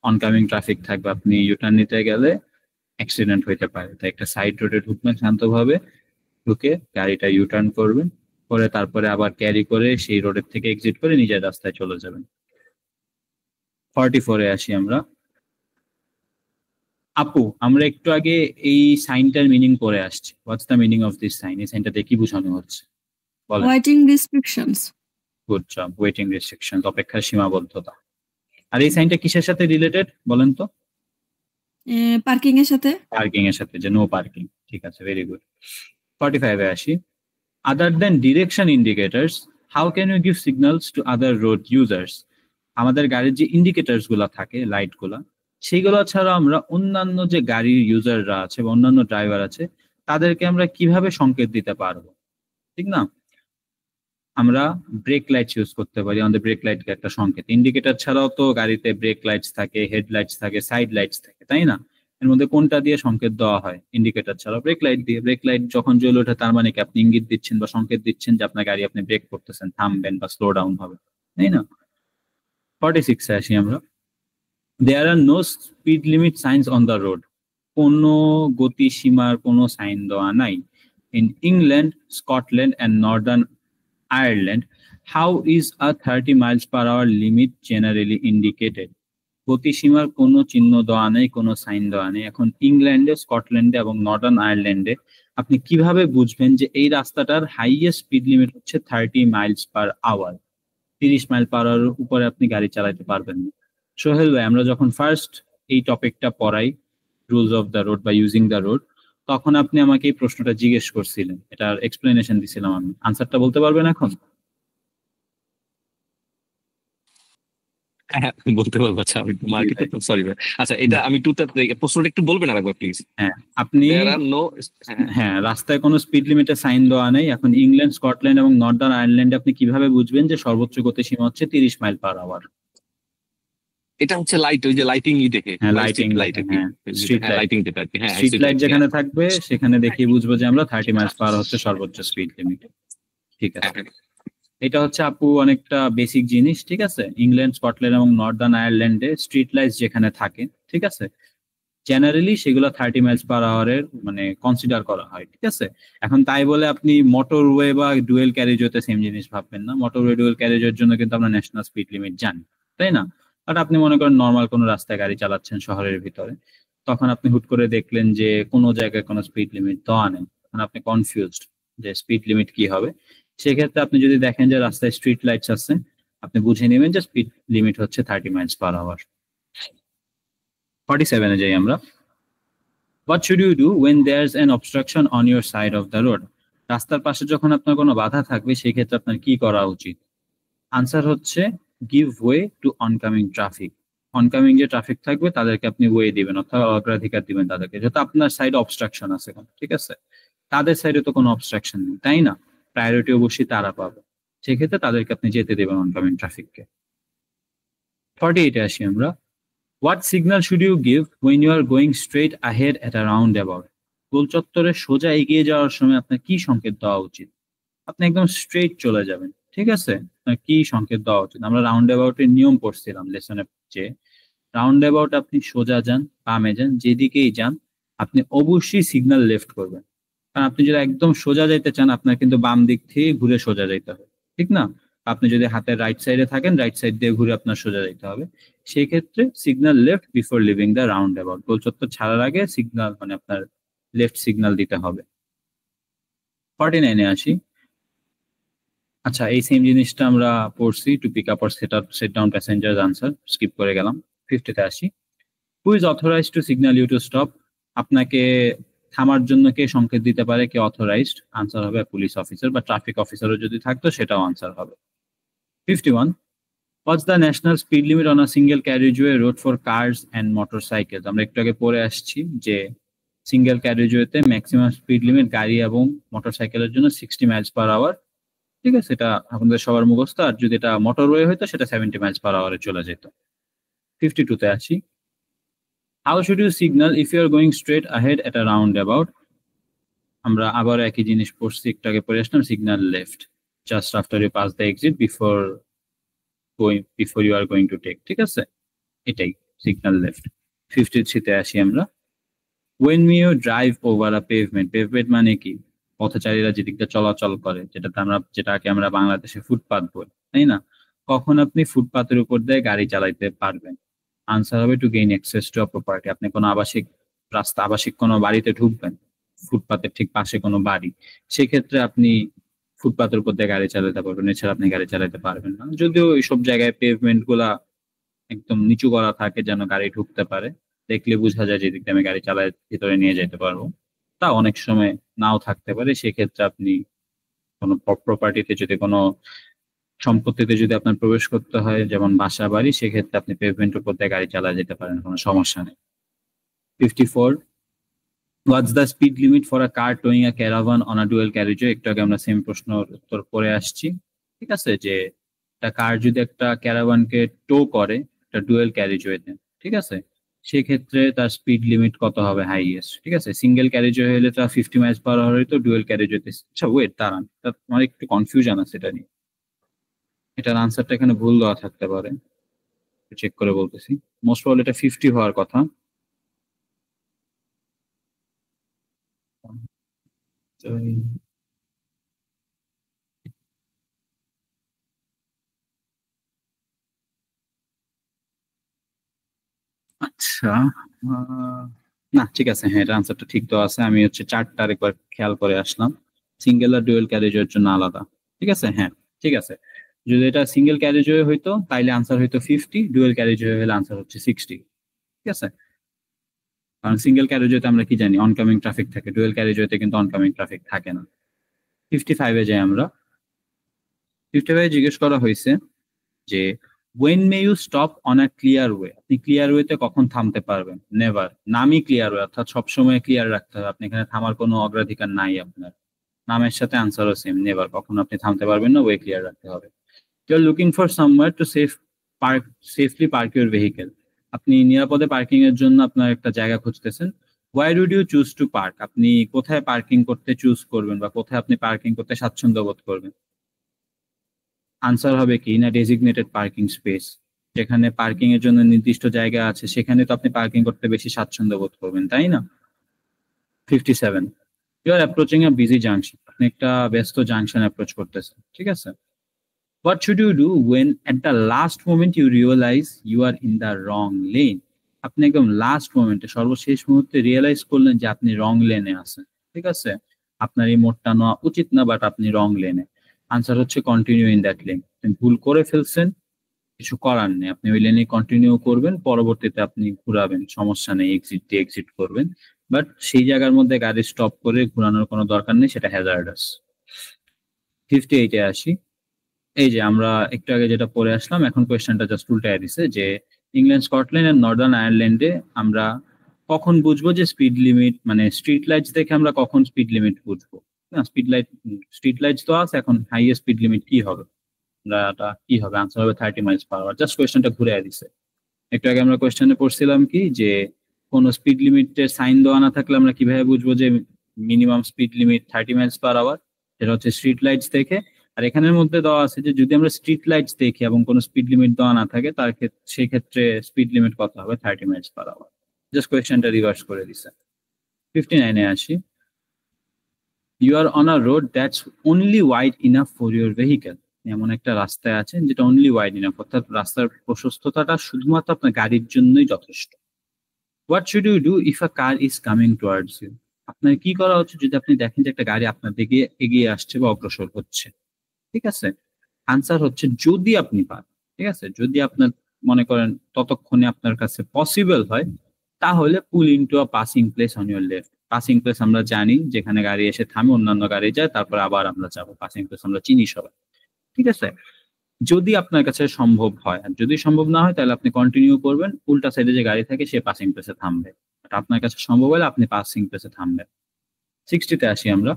অনকামিং ট্রাফিক থাকবে, আপনি ইউটার্ন নিতে গেলে অ্যাক্সিডেন্ট হইতে পারে। তাই একটা সাইড রোডে ঢুকবেন, শান্তভাবে ঢুকে গাড়িটা ইউটার্ন করবেন, করে তারপরে আবার ক্যারি করে সেই রোডের থেকে এক্সিট করে নিজের রাস্তায় চলে যাবেন। 44-এ আসি আমরা। আপু, আমরা একটু আগে এই সাইনটার মিনিং পড়ে আসছি। What's the meaning of this sign? এই সাইনটাতে কি বোঝানো হচ্ছে বলেন? Waiting restrictions. Good job, waiting restrictions, অপেক্ষার সীমাবদ্ধতা। আর এই সাইনটা কিসের সাথে রিলেটেড বলেন তো? পার্কিং এর সাথে। পার্কিং এর সাথে, যে নো পার্কিং। ঠিক আছে, ভেরি গুড। 45-এ আসি। Other than direction indicators, how can you give signals to other road users? আমাদের গাড়ির যে ইন্ডিকেটরস গুলা থাকে, লাইট গুলা, সেইগুলো ছাড়া আমরা অন্যান্য যে গাড়ির ইউজাররা আছে বা অন্যান্য ড্রাইভার আছে, তাদেরকে আমরা কিভাবে সংকেত দিতে পারবো, ঠিক না? আমরা ব্রেক লাইট ইউজ করতে পারি। আমাদের ব্রেক লাইট একটা সংকেত, ইন্ডিকেটর ছাড়াও তো গাড়িতে ব্রেক লাইটস থাকে, হেডলাইটস থাকে, সাইড লাইটস থাকে, তাই না? এর মধ্যে কোনটা দিয়ে সংকেত দেওয়া হয়? ইন্ডিকেটর ছাড়াও ব্রেক লাইট দিয়ে। ব্রেক লাইট যখন জ্বলে ওঠে তার মানে কি আপনি ইঙ্গিত দিচ্ছেন বা সংকেত দিচ্ছেন যে আপনার গাড়ি আপনি ব্রেক করতেছেন, থামবেন বা স্লো ডাউন হবে, তাই না? 46 আসি আমরা। There are no speed limit signs on the road. কোনো গতিসীমার কোনো সাইন দেওয়া নাই। In England, Scotland and Northern Ireland, how is a 30 miles per hour limit generally indicated? গতিসীমার কোনো চিহ্ন দেওয়া নেই, কোনো সাইন দেওয়া নেই। এখন ইংল্যান্ডে, স্কটল্যান্ডে এবং নর্দার্ন আয়ারল্যান্ডে আপনি কিভাবে বুঝবেন যে এই রাস্তাটার হাইয়েস্ট স্পিড লিমিট হচ্ছে 30 miles per hour? 30 mile per hour উপরে আপনি গাড়ি চালাতে পারবেন না। সোহেল ভাই, আমরা যখন ফার্স্ট এই টপিকটা পড়াই, রুলস অফ দ্য রোড বা ইউজিং দ্য রোড, তখন আপনি আমাকে এই প্রশ্নটা জিজ্ঞেস করছিলেন, এটার এক্সপ্লেনেশন দিছিলাম আমি। আনসারটা বলতে পারবেন এখন? হ্যাঁ, বলতে পারবো। আচ্ছা, আমি মার্কেটে তো সরি ভাই। আচ্ছা, এটা আমি প্রশ্নটা একটু বলবেন আর একবার প্লিজ। হ্যাঁ, আপনি দেয়ার আর নো। হ্যাঁ, রাস্তায় কোনো স্পিড লিমিটের সাইন দেওয়া নেই। এখন ইংল্যান্ড, স্কটল্যান্ড এবং নর্দার্ন আয়ারল্যান্ডে আপনি কিভাবে বুঝবেন যে সর্বোচ্চ গতিসীমা হচ্ছে 30 মাইল পার আওয়ার? এটা হচ্ছে লাইট, ওই যে লাইটিং দেখে। হ্যাঁ, লাইটিং, হ্যাঁ, স্ট্রিট লাইট। লাইটিং যেটা আর কি। হ্যাঁ, স্ট্রিট লাইট যেখানে থাকবে সেখানে দেখিয়ে বুঝবো যে আমরা 30 মাইলস পার হচ্ছে সর্বোচ্চ স্পিড লিমিট। ঠিক আছে, এটা হচ্ছে আপু অনেকটা বেসিক জিনিস। ঠিক আছে, ইংল্যান্ড, স্কটল্যান্ড এবং নর্দার্ন আয়ারল্যান্ডে স্ট্রিট লাইট যেখানে থাকে, ঠিক আছে, জেনারেলি সেগুলো 30 মাইলস পার আওয়ারের মানে কনসিডার করা হয়। ঠিক আছে, এখন তাই বলে আপনি মোটরওয়ে বা ডুয়েল ক্যারিজওয়েতে সেম জিনিস ভাববেন না। মোটরওয়ে, ডুয়েল ক্যারিজওয়ের জন্য কিন্তু আমরা ন্যাশনাল স্পিড লিমিট জানি, তাই না? আর আপনি মনে করেন নর্মাল কোনো রাস্তায় গাড়ি চালাচ্ছেন শহরের ভিতরে, তখন আপনি হুট করে দেখলেন যে কোনো জায়গায় কোনো স্পিড লিমিট দেওয়া নেই, তখন আপনি কনফিউজড যে স্পিড লিমিট কি হবে। সেক্ষেত্রে আপনি যদি দেখেন যে রাস্তায় স্ট্রিট লাইটস আছে, আপনি বুঝে নেবেন যে স্পিড লিমিট হচ্ছে 30 মাইলস পার আওয়ার। 47-এ যাই আমরা। What should you do when there's an obstruction on your side of the road? রাস্তার পাশে যখন আপনার কোনো বাধা থাকবে সেক্ষেত্রে আপনার কি করা উচিত? আনসার হচ্ছে give way to oncoming traffic. Oncoming যে ট্রাফিক থাকবে তাদেরকে আপনি ওয়ে দিবেন, অর্থাৎ অগ্রাধিকার দিবেন তাদেরকে, যেহেতু আপনার সাইডে অবস্ট্রাকশন আছে। ঠিক আছে, তাদের সাইডে তো কোনো অবস্ট্রাকশন নেই, তাই না? প্রায়োরিটি অবশ্যই তারা পাবে, সেক্ষেত্রে তাদেরকে আপনি যেতে দেবেন অনকামিং ট্রাফিককে। 48-এ আসি আমরা। What signal should you give when you are going straight ahead at a roundabout? গোল চত্বরে সোজা এগিয়ে যাওয়ার সময় আপনার কি সংকেত দেওয়া উচিত? আপনি একদম স্ট্রেট চলে যাবেন, ঠিক আছে, আপনার কি সংকেত দেওয়া উচিত? আমরা রাউন্ড অ্যাবাউটের নিয়ম পড়ছিলাম লেসনে, যে রাউন্ড অ্যাবাউট আপনি সোজা যান, বামে যান, যেদিকেই যান আপনি অবশ্যই সিগন্যাল লেফট করবেন। কারণ আপনি যদি একদম সোজা যাইতে চান আপনার কিন্তু বাম দিক থেকে ঘুরে সোজা যাইতে হবে, ঠিক না? আপনি যদি হাতের রাইট সাইডে থাকেন, রাইট সাইড দিয়ে ঘুরে আপনার সোজা যাইতে হবে। সেই ক্ষেত্রে signal left before leaving the roundabout. গোল চত্বর ছাড়ার আগে সিগন্যাল মানে আপনার লেফট সিগন্যাল দিতে হবে। 49-এ আসি। আচ্ছা, এই সেম জিনিসটা আমরা পড়ছি, to pick up or set down passenger, answer skip করে গেলাম। 50-তে আসি। Who is authorised to signal you to stop? আপনাকে থামার জন্য কে সংকেত দিতে পারে, কে অথরাইজড? আনসার হবে পুলিশ অফিসার বা ট্রাফিক অফিসারও যদি থাকতো সেটাও আনসার হবে। 51, what's the national speed limit on a single carriageway road for cars and motorcycle? আমরা একটু আগে পড়ে আসছি যে সিঙ্গেল ক্যারিজওয়েতে ম্যাক্সিমাম স্পিড লিমিট গাড়ি এবং মোটরসাইকেলের জন্য 60 মাইলস পার আওয়ার। ঠিক আছে, এটা আপনাদের সবার মুখস্থ। আর যদি এটা মোটরওয়ে হইতো সেটা 70 মাইলস পার আওয়ারে চলে যেত। 52-তে আসি। How should you signal if you are going straight ahead at a roundabout? আমরা আবার একই জিনিস পড়ছি, একটু আগে পড়ে আসলাম, signal left just after you pass the exit before you are going to take. ঠিক আছে, এটাই সিগন্যাল লেফট। 53-তে আসি আমরা। When you drive over a pavement, pavement মানে কি? পথচারীরা যেদিকটা চলাচল করে, যেটাকে আমরা বাংলাদেশে ফুটপাত বলি, তাই না? কখন আপনি ফুটপাতের উপর দিয়ে গাড়ি চালাইতে পারবেন? আনসার হবে to gain access to a property. আপনি কোনো আবাসিক কোনো বাড়িতে ঢুকবেন, ফুটপাতের ঠিক পাশে কোনো বাড়ি, সেক্ষেত্রে আপনি ফুটপাতের উপর দিয়ে গাড়ি চালাতে পারবেন, এছাড়া আপনি গাড়ি চালাতে পারবেন না। যদিও এইসব জায়গায় পেভমেন্ট গুলা একদম নিচু করা থাকে যেন গাড়ি ঢুকতে পারে, দেখলে বোঝা যায় যে দিক দিয়ে আমি গাড়ি চালায় ভিতরে নিয়ে যেতে পারবো। তা অনেক সময় নাও থাকতে পারে, সেক্ষেত্রে আপনি কোনো প্রপার্টিতে, যদি কোনো সম্পত্তিতে যদি আপনার প্রবেশ করতে হয়, যেমন বাসা বাড়ি, সেক্ষেত্রে আপনি পেভমেন্টের উপর দিয়ে গাড়ি চালায় যেতে পারেন, কোনো সমস্যা নেই। 54, what's the speed limit for a car towing a caravan on a dual carriageway? একটু আগে আমরা সেম প্রশ্ন উত্তর করে আসছি। ঠিক আছে, যে একটা কার যদি একটা ক্যারাভানকে টো করে একটা ডুয়েল ক্যারিজওয়েতে, ঠিক আছে, সেক্ষেত্রে তার স্পিড লিমিট কত হবে হাইয়েস্ট? ঠিক আছে, সিঙ্গেল ক্যারিজওয়ে হলে তার 50 মাইলস পার আওয়ার হইতো, ডুয়েল ক্যারিজওয়েতে। আচ্ছা ওয়েট, দাঁড়ান, আমার একটু কনফিউশন আছে এটা নিয়ে। এটার আনসারটা এখানে ভুল দেওয়া থাকতে পারে, চেক করে বলতেছি। মোস্ট প্রবাবলি এটা 50 হওয়ার কথা। আচ্ছা, না ঠিক আছে, হ্যাঁ এটা আনসারটা ঠিক তো আছে। আমি হচ্ছে চারটা একবার খেয়াল করে আসলাম, সিঙ্গেল আর ডুয়েল ক্যারিজের জন্য আলাদা। ঠিক আছে, হ্যাঁ ঠিক আছে। যদি এটা সিঙ্গেল ক্যারিজওয়ে হইতো তাইলে আনসার হইতো 50, ডুয়েল ক্যারিজওয়ে হলে আনসার হচ্ছে 60। ঠিক আছে, কারণ সিঙ্গেল ক্যারিজওয়েতে আমরা কি জানি অনকামিং ট্রাফিক থাকে, ডুয়েল ক্যারিজওয়েতে কিন্তু অনকামিং ট্রাফিক থাকে না। 55-এ যাই আমরা। 55 জিজ্ঞেস করা হয়েছে যে when may you stop on a clear way? আপনি ক্লিয়ার ওয়েতে কখন থামতে পারবেন? নেভার। নামই ক্লিয়ার ওয়ে, অর্থাৎ সবসময় ক্লিয়ার রাখতে হবে, আপনি এখানে থামার কোনো অগ্রাধিকার নাই আপনার। নামের সাথে আনসারও সেম, নেভার, কখন আপনি থামতে পারবেন না, ওয়ে ক্লিয়ার রাখতে হবে। You are looking for somewhere to safely park your vehicle. আপনি নিরাপদে পার্কিং এর জন্য আপনার একটা জায়গা খুঁজতেছেন। Why would you choose to park? আপনি কোথায় পার্কিং করতে চুজ করবেন বা কোথায় আপনি পার্কিং করতে স্বাচ্ছন্দ্য বোধ করবেন? আনসার হবে কি না ডেজিগনেটেড পার্কিং স্পেস, যেখানে পার্কিং এর জন্য নির্দিষ্ট জায়গা আছে সেখানে তো আপনি পার্কিং করতে বেশি স্বাচ্ছন্দ্য বোধ করবেন, তাই না? 57, you are approaching a busy junction. আপনি একটা ব্যস্ত জাংশন অ্যাপ্রোচ করতেছেন, ঠিক আছে। What should you do when at the last moment you realise you are in the wrong lane? আপনি একদম লাস্ট মোমেন্টে, সর্বশেষ মুহূর্তে রিয়েলাইজ করলেন যে আপনি রং লেনে আছেন, ঠিক আছে, আপনার এই মোড়টা নেওয়া উচিত না, বাট আপনি রং লেনে। আনসার হচ্ছে কন্টিনিউ ইন দ্যাট লেন। আপনি ভুল করে ফেলছেন, কিছু করার নেই, আপনি ওই লেনে কন্টিনিউ করবেন, পরবর্তীতে আপনি ঘুরাবেন, সমস্যা নেই, এক্সিট দিয়ে এক্সিট করবেন, বাট সেই জায়গার মধ্যে গাড়ি স্টপ করে ঘুরানোর কোনো দরকার নেই, সেটা হ্যাজার্ডাস। 58-এ আসি। এই যে আমরা একটু আগে যেটা পড়ে আসলাম, এখন কোয়েশ্চেনটা জাস্ট উল্টায় দিছে যে ইংল্যান্ড, স্কটল্যান্ড আর নর্দার্ন আয়ারল্যান্ডে আমরা কখন বুঝবো যে স্পিড লিমিট, মানে স্ট্রিট লাইটস দেখে আমরা কখন স্পিড লিমিট বুঝবো? না, স্ট্রিট লাইটস তো আছে, এখন হাইয়েস্ট স্পিড লিমিট কি হবে? কি হবে? আনসার হবে 30 মাইলস পার আওয়ার। জাস্ট কোয়েশ্চেনটা ঘুরে দিছে। একটু আগে আমরা কোয়েশ্চেনে পড়ছিলাম কি যে কোনো স্পিড লিমিটের সাইন দেওয়া না থাকলে আমরা কিভাবে বুঝবো যে minimum speed limit 30 miles per hour? সেটা হচ্ছে স্ট্রিট লাইটস দেখে। আর এখানের মধ্যে দেওয়া আছে যে যদি আমরা স্ট্রিট লাইটস দেখি এবং কোনো স্পিড লিমিট দেওয়া না থাকে, তার সেই ক্ষেত্রে স্পিড লিমিট কত হবে? 30 মাইলস পার আওয়ার। জাস্ট কোয়েশ্চেনটা রিভার্স করে দিছে। 59-এ আসি। You are on a road that's only wide enough for your vehicle. এমন একটা রাস্তায় আছেন যেটা অনলি ওয়াইড ইনাফ, অর্থাৎ রাস্তার প্রশস্ততাটা শুধুমাত্র আপনার গাড়ির জন্যই যথেষ্ট। What should you do if a car is coming towards you? আপনার কি করা উচিত যদি আপনি দেখেন যে একটা গাড়ি আপনার দিকে এগিয়ে আসছে বা অগ্রসর হচ্ছে? ঠিক আছে, আনসার হচ্ছে যদি আপনি পান, ঠিক আছে, যদি আপনার মনে করেন ততক্ষণে আপনার কাছে পসিবল হয়, তাহলে pull into a passing place on your left. Passing place আমরা জানি, যেখানে গাড়ি এসে থামে, অন্যান্য গাড়ি যায়, তারপর আবার আমরা যাবো। পাসিং প্লেস আমরা চিনি সবাই, ঠিক আছে। যদি আপনার কাছে সম্ভব হয়, আর যদি সম্ভব না হয় তাহলে আপনি কন্টিনিউ করবেন, উল্টা সাইডে যে গাড়ি থাকে সে পাসিং প্লেসে থামবে। আপনার কাছে সম্ভব হলে আপনি পাসিং প্লেসে থামবেন। 60-তে আসি আমরা।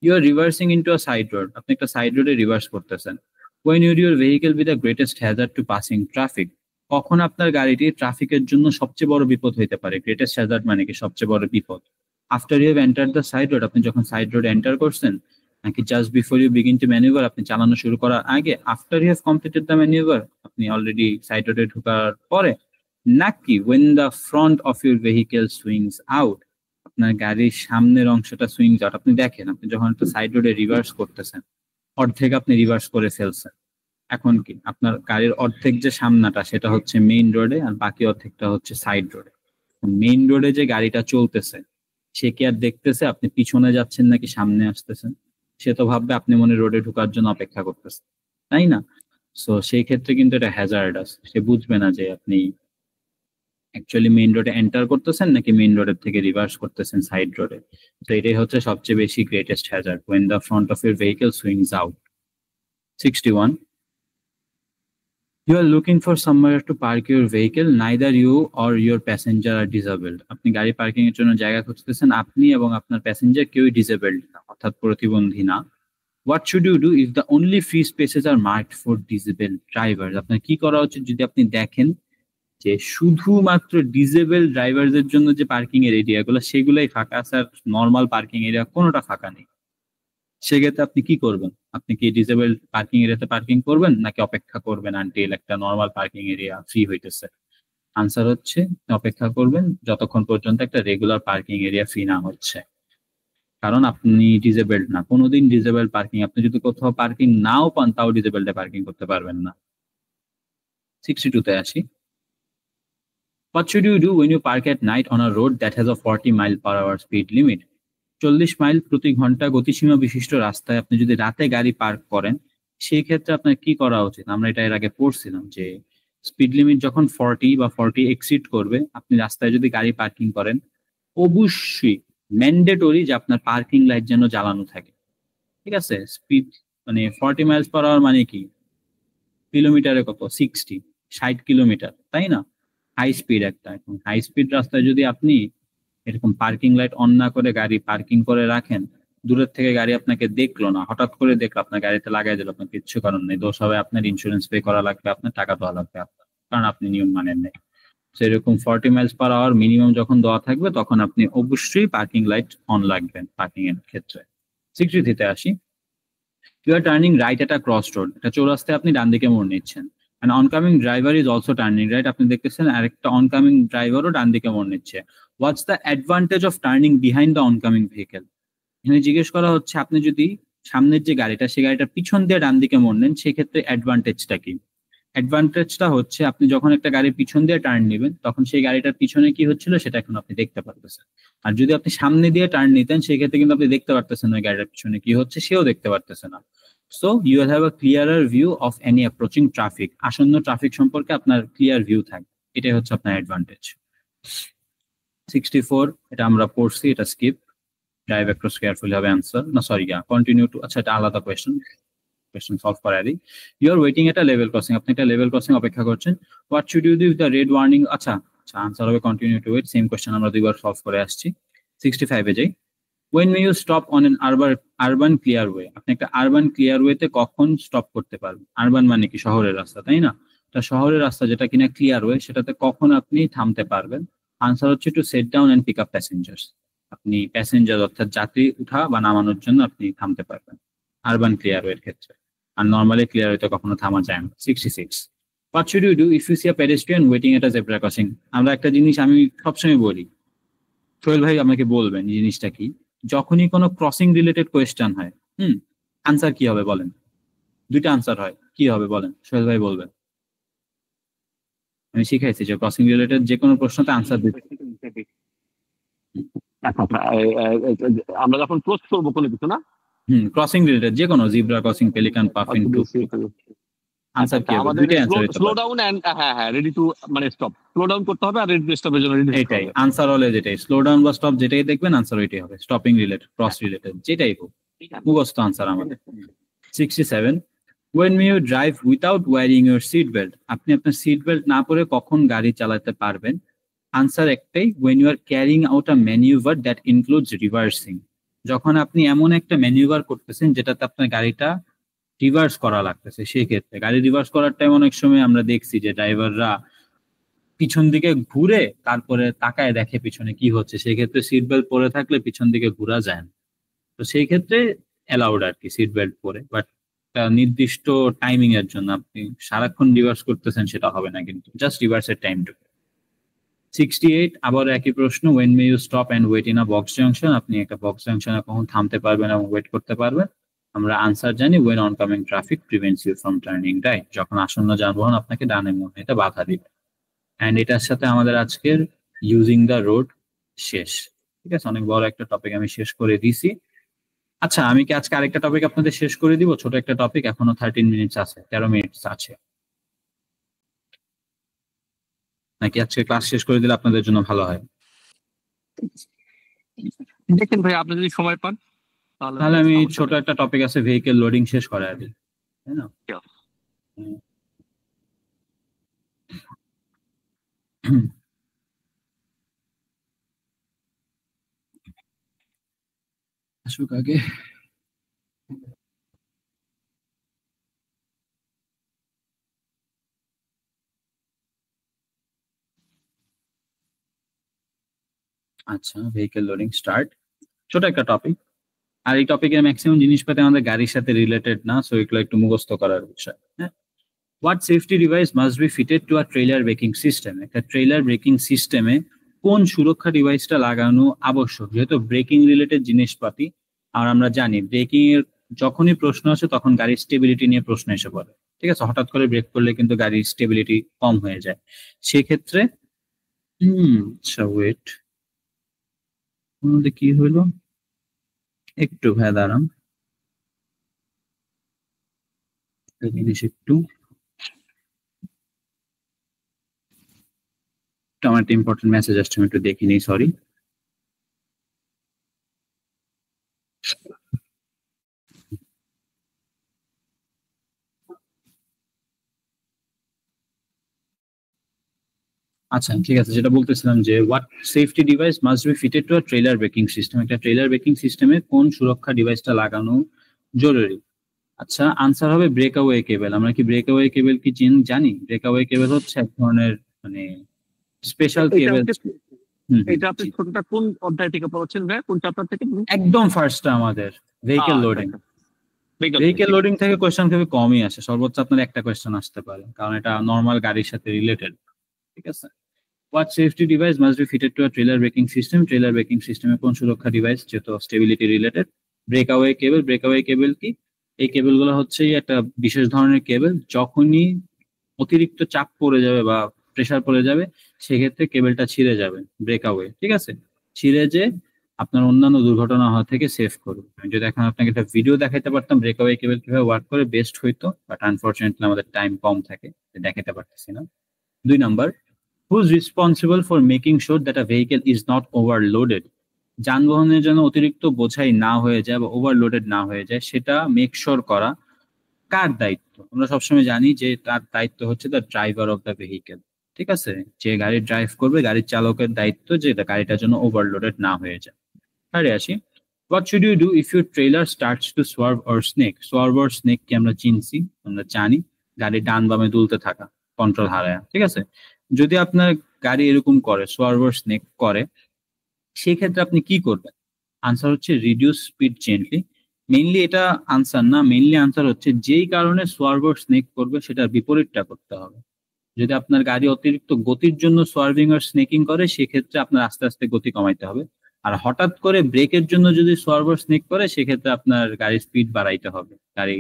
You are reversing into a side road. আপনি একটা সাইড রোডে রিভার্স করতেছেন। When your vehicle be the greatest hazard to passing traffic. কখন আপনার গাড়িটি ট্রাফিকের জন্য সবচেয়ে বড় বিপদ হইতে পারে? গ্রেটেস্ট হ্যাজার্ড মানে কি? সবচেয়ে বড় বিপদ। After you have enter the side road, আপনি যখন সাইড রোড এন্টার করছেন, নাকি just before you begin to manoeuvre, আপনি চালানো শুরু করার আগে? After you have completed the manoeuvre, আপনি অলরেডি সাইড রোডে ঢোকার পরে? নাকি when the front of your vehicle swings out, আপনার গাড়ির সামনের অংশটা সুইংস আউট? আপনি দেখেন, আপনি যখন একটা সাইড রোডে রিভার্স করতেছেন, অর্ধেক আপনি রিভার্স করে ফেলছেন, এখন কি আপনার গাড়ির অর্ধেক যে সামনাটা সেটা হচ্ছে মেইন রোডে, আর বাকি অর্ধেকটা হচ্ছে সাইড রোডে। মেইন রোডে যে গাড়িটা চলতেছে সে কি আর দেখতেছে আপনি পিছনে যাচ্ছেন নাকি সামনে আসতেছেন? সে তো ভাববে আপনি মনে রোডে ঢোকার জন্য অপেক্ষা করতেছেন, তাই না? সো সেই ক্ষেত্রে কিন্তু এটা হ্যাজার্ডাস। সে বুঝবে না যে আপনি অ্যাকচুয়ালি মেইন রোডে এন্টার করতেছেন নাকি মেইন রোডের থেকে রিভার্স করতেছেন সাইড রোডে। তো এটাই হচ্ছে সবচেয়ে বেশি greatest Hazard, when the front of your vehicle swings out. 61, you are looking for somewhere to park your vehicle, neither you or your passenger are disabled. আপনি গাড়ি পার্কিং এর জন্য জায়গা খুঁজতেছেন, আপনি এবং আপনার প্যাসেঞ্জার কেউই ডিসেবলড না, অর্থাৎ প্রতিবন্ধী না। What should you do if the only free spaces are marked for disabled drivers? আপনার কি করা উচিত যদি আপনি দেখেন যে শুধুমাত্র ডিসেবল ড্রাইভারদের জন্য যে পার্কিং এর এরিয়াগুলো সেগুলাই ফাঁকা আছে, আর নর্মাল পার্কিং এরিয়া কোনোটা ফাঁকা নেই। সেক্ষেত্রে আপনি কি করবেন? আপনি কি ডিসেবল পার্কিং এরিয়াতে পার্কিং করবেন নাকি অপেক্ষা করবেন আনটিল একটা নর্মাল পার্কিং এরিয়া ফ্রি হইতেছে? আনসার হচ্ছে অপেক্ষা করবেন যতক্ষণ পর্যন্ত একটা রেগুলার পার্কিং এরিয়া ফ্রি না হচ্ছে, কারণ আপনি ডিসেবলড না। কোনোদিন ডিসেবল পার্কিং আপনি যদি কোথাও পার্কিং নাও পান তাও ডিসেবলডে পার্কিং করতে পারবেন না। 62 তে আসি। What should you do when you park at night on a road that has a 40 mph speed limit? 40 mile প্রতি ঘন্টা গতিসীমা বিশিষ্ট রাস্তায় আপনি যদি রাতে গাড়ি পার্ক করেন সেই ক্ষেত্রে আপনার কি করা উচিত? আমরা এটা এর আগে পড়ছিলাম যে স্পিড লিমিট যখন 40 বা 40 এক্সিড করবে, আপনি রাস্তায় যদি গাড়ি পার্কিং করেন অবশ্যই ম্যান্ডেটরি যে আপনার পার্কিং লাইট যেন জ্বালানো থাকে। ঠিক আছে? স্পিড মানে 40 mph মানে কি? কিলোমিটারে কত? 60 কিলোমিটার, তাই না? হাই স্পিড একটা। এখন হাই স্পিড রাস্তায় যদি আপনি এরকম পার্কিং লাইট অন না করে গাড়ি পার্কিং করে রাখেন, দূরের থেকে গাড়ি আপনাকে দেখলো না, হঠাৎ করে দেখলো আপনার গাড়িতে লাগাই দিল, আপনার কিচ্ছু কারণ নেই, দোষ হবে আপনার, ইন্স্যুরেন্স পে করা লাগবে, আপনার টাকা দেওয়া লাগবে আপনার, কারণ আপনি নিয়ম মানেন নাই। সেরকম 40 mph মিনিমাম যখন দেওয়া থাকবে তখন আপনি অবশ্যই পার্কিং লাইট অন লাগবেন পার্কিং এর ক্ষেত্রে। 63 তে আসি। You are turning right at a cross road, একটা চৌরাস্তায় আপনি ডান দিকে মোড় নিচ্ছেন। and oncoming driver is also turning right, আপনি দেখতেছেন আরেকটা অনকামিং ড্রাইভারও ডান দিকে মোড় নিচ্ছে। What's the advantage of turning behind the oncoming vehicle? এখানে জিজ্ঞেস করা হচ্ছে আপনি যদি সামনের যে গাড়িটা সেই গাড়িটার পিছন দিয়ে ডান দিকে মোড় নেন সেক্ষেত্রে অ্যাডভান্টেজটা কি? অ্যাডভান্টেজটা হচ্ছে আপনি যখন একটা গাড়ির পিছন দিয়ে টার্ন নেবেন তখন সেই গাড়িটার পিছনে কি হচ্ছিল সেটা এখন আপনি দেখতে পারতেছেন। আর যদি আপনি সামনে দিয়ে টার্ন নিতেন সেক্ষেত্রে কিন্তু আপনি দেখতে পারতেছেন ওই গাড়িটার পিছনে কি হচ্ছে, সেও দেখতে পারতেছে না। So you will have a clearer view of any approaching traffic, আসন্ন ট্রাফিক সম্পর্কে আপনার ক্লিয়ার ভিউ থাকবে, এটাই হচ্ছে আপনার অ্যাডভান্টেজ। 64 এটা আমরা পড়ছি, এটা স্কিপ। ড্রাইভ অ্যাক্রস কেয়ারফুলি হবে অ্যান্সার, না সরি কন্টিনিউ টু, আচ্ছা এটা আলাদা কোয়েশ্চেন সলভ করার আগে। You are waiting at a level crossing, আপনি একটা লেভেল ক্রসিং অপেক্ষা করছেন। What should you do if the red warning, আচ্ছা আনসার হবে continue to wait, same question আমরা দুইবার সলভ করে আসছি। 65 এ যাই। When may you stop on an urban clear way? আপনি একটা আরবান ক্লিয়ার ওয়েতে কখন স্টপ করতে পারবেন? আরবান মানে কি শহরের রাস্তা, তাই না? তা শহরের রাস্তা যেটা কিনা ক্লিয়ার ওয়ে সেটাতে কখন আপনি থামতে পারবেন? আনসার হচ্ছে to set down and pick up passengers, আপনি প্যাসেঞ্জার অর্থাৎ যাত্রী উঠা বা নামানোর জন্য আপনি থামতে পারবেন আরবান ক্লিয়ার ওয়ের ক্ষেত্রে, আর নর্মালি ক্লিয়ার ওয়েতে কখনো থামা যায় না। 66 What should you do if you see a pedestrian waiting at a zebra crossing? আমরা একটা জিনিস আমি সবসময় বলি, সোহেল ভাই আমাকে বলবেন এই জিনিসটা কি, যখনই কোনো ক্রসিং রিলেটেড কোয়েশ্চেন হয় আনসার কি হবে বলেন? দুইটা আনসার হয়, কি হবে বলেন? সোহেল ভাই বলবেন। আমি শিখাইছি যে ক্রসিং রিলেটেড যে কোনো প্রশ্নতে আনসার দিতে। আমরা যখন ক্রস করবো কোনো কিছু না, ক্রসিং রিলেটেড যে কোনো zebra crossing, pelican, puffin, answer কি হবে? দুইটাই আনসার হতে স্লো পারে। ডাউন এন্ড হ্যাঁ রেডি টু মানে স্টপ, স্লো ডাউন করতে হবে আর রেডি টু স্টপের জন্য রেডি। এটাই আনসার হলে যেটাই স্লো ডাউন বা স্টপ যেটাই দেখবেন আনসার ওইটাই হবে, স্টপিং রিলেটেড, ক্রস রিলেটেড যেটাই হোক, মুখস্থ আনসার আমাদের। 67 When may you drive without wearing your seat belt? আপনি আপনার সিট বেল্ট না পরে কখন গাড়ি চালাতে পারবেন? আনসার একটাই, when you are carrying out a maneuver that includes reversing, যখন আপনি এমন একটা ম্যানিউভার করতেছেন যেটাতে আপনার গাড়িটা রিভার্স করা লাগতেছে, সেই ক্ষেত্রে। গাড়ি রিভার্স করার টাইম অনেক সময় আমরা দেখছি যে ড্রাইভাররা পিছন দিকে ঘুরে তারপরে তাকায় দেখে পিছনে কি হচ্ছে, সেই ক্ষেত্রে সিট বেল্ট পরে থাকলে পিছন দিকে ঘোরা যায় না, তো সেই ক্ষেত্রে অ্যালাউড আর কি সিট বেল্ট পরে, বাট নির্দিষ্ট টাইমিং এর জন্য। আপনি সারাক্ষণ রিভার্স করতেছেন সেটা হবে না, কিন্তু জাস্ট রিভার্সের টাইমটুকু। 68 আবার একই প্রশ্ন, when may you stop and wait in a box junction, আপনি একটা বক্স জাংশনে কখন থামতে পারবেন এবং ওয়েট করতে পারবেন? আমরা আনসার জানি, when oncoming traffic prevents you from turning right, যখন আসন্ন যানবাহন আপনাকে ডানে মোড় নিতে বাধা দিবে। অ্যান্ড এটার সাথে আমাদের আজকের ইউজিং দ্য রোড শেষ। ঠিক আছে, অনেক বড় একটা টপিক আমি শেষ করে দিছি। আচ্ছা, আমি কি আজকে আরেকটা টপিক আপনাদের শেষ করে দিব? ছোট একটা টপিক, এখনো 13 মিনিটস আছে, 13 মিনিটস আছে, নাকি আজকে ক্লাস শেষ করে দিলে আপনাদের জন্য ভালো হয়? দেখেন ভাই, আপনি যদি সময় পান তাহলে আমি ছোট একটা টপিক আছে, ভেহিকেল লোডিং শেষ করে দিই, তাই না? আসুক আগে। আচ্ছা, ভেহিকেল লোডিং স্টার্ট। ছোট একটা টপিক, আর এই টপিকের ম্যাক্সিমাম জিনিসপাতি আমাদের গাড়ির সাথে রিলেটেড না, সো এগুলো একটু মুখস্থ করার বিষয়। হ্যাঁ, what safety device must be fitted to a trailer braking system? একটা ট্রেলার ব্রেকিং সিস্টেমে কোন সুরক্ষা ডিভাইসটা লাগানো আবশ্যক? যেহেতু ব্রেকিং রিলেটেড জিনিসপাতি, আর আমরা জানি ব্রেকিং এর যখনই প্রশ্ন আসে তখন গাড়ির স্টেবিলিটি নিয়ে প্রশ্ন এসে পড়ে। ঠিক আছে, হঠাৎ করে ব্রেক করলে কিন্তু গাড়ির স্টেবিলিটি কম হয়ে যায়। সেক্ষেত্রে আচ্ছা ওয়েট, কি হইলো একটু ভাই দাঁড়ান, জিনিস একটু আমার একটা ইম্পর্টেন্ট মেসেজ আসছে, আমি একটু দেখিনি, সরি। আচ্ছা ঠিক আছে, যেটা বলতেছিলাম যে what safety device must be fitted to a trailer braking system? একটা ট্রেলার ব্রেকিং সিস্টেমে কোন সুরক্ষা ডিভাইসটা লাগানো জরুরি? আচ্ছা, আনসার হবে ব্রেকআওয়ে কেবল। আমরা কি ব্রেকআওয়ে কেবল কি জানি? ব্রেকআওয়ে কেবল হচ্ছে এক ধরনের মানে স্পেশাল কেবল। এটা আপনি ছোটটা কোন অধ্যায় থেকে পড়ছেন ভাই, কোন চ্যাপ্টার থেকে? একদম ফার্স্টটা আমাদের ভেহিকেল লোডিং। ভেহিকেল লোডিং থেকে কোয়েশ্চেন খুবই কমই আসে, সর্বোচ্চ আপনার একটা কোয়েশ্চেন আসতে পারে, কারণ এটা নর্মাল গাড়ির সাথে রিলেটেড। ঠিক আছে, what safety device must be fitted to a trailer braking system? Trailer breaking সিস্টেমে কোন সুরক্ষা ডিভাইস, যেহেতু স্টেবিলিটি রিলেটেড? ব্রেকআওয়ে কেবল। ব্রেকআওয়ে কেবল কি? এই কেবলগুলো হচ্ছে একটা বিশেষ ধরনের কেবল, যখনই অতিরিক্ত চাপ পড়ে যাবে বা প্রেসার পড়ে যাবে সেক্ষেত্রে কেবলটা ছিঁড়ে যাবে, ব্রেকআওয়ে। ঠিক আছে, ছিঁড়ে যে আপনার অন্যান্য দুর্ঘটনা হওয়া থেকে সেভ করবে। আমি যদি এখন আপনাকে একটা ভিডিও দেখাতে পারতাম ব্রেকআওয়ে কেবল কিভাবে ওয়ার্ক করে, বেস্ট হইতো, বাট আনফরচুনেটলি আমাদের টাইম কম থাকে, দেখাতে পারতেছি না। 2 number, who is responsible for making sure that a vehicle is not overloaded? যানবাহনের যেন অতিরিক্ত বোঝাই না হয়ে যায় বা ওভারলোডেড না হয়ে যায়, সেটা মেক শিওর করা কার দায়িত্ব? আমরা সবসময় জানি যে তার দায়িত্ব হচ্ছে the driver of the vehicle. ঠিক আছে, যে গাড়ি ড্রাইভ করবে গাড়ির চালকের দায়িত্ব যে গাড়িটা যেন ওভারলোডেড না হয়ে যায়। আরে আসি, what should you do if your trailer starts to swerve or snake? Swerve or snake কি আমরা চিনছি, আমরা জানি গাড়ি ডান বামে দুলতে থাকা, কন্ট্রোল হারায়। ঠিক আছে, যদি আপনার গাড়ি এরকম করে, সোয়ার্ভ অর স্নেক করে, সেই ক্ষেত্রে আপনি কি করবেন? আনসার হচ্ছে রিডিউস স্পিড জেন্টলি। মেইনলি এটা আনসার না, মেইনলি আনসার হচ্ছে যেই কারণে সোয়ার্ভ অর স্নেক করবে সেটার বিপরীতটা করতে হবে। যদি আপনার গাড়ি অতিরিক্ত গতির জন্য সোয়ার্ভিং আর স্নেকিং করে সেক্ষেত্রে আপনার আস্তে আস্তে গতি কমাইতে হবে। আর হঠাৎ করে ব্রেকের জন্য যদি সোয়ার্ভ আর স্নেক করে সেক্ষেত্রে আপনার গাড়ির স্পিড বাড়াইতে হবে, গাড়ি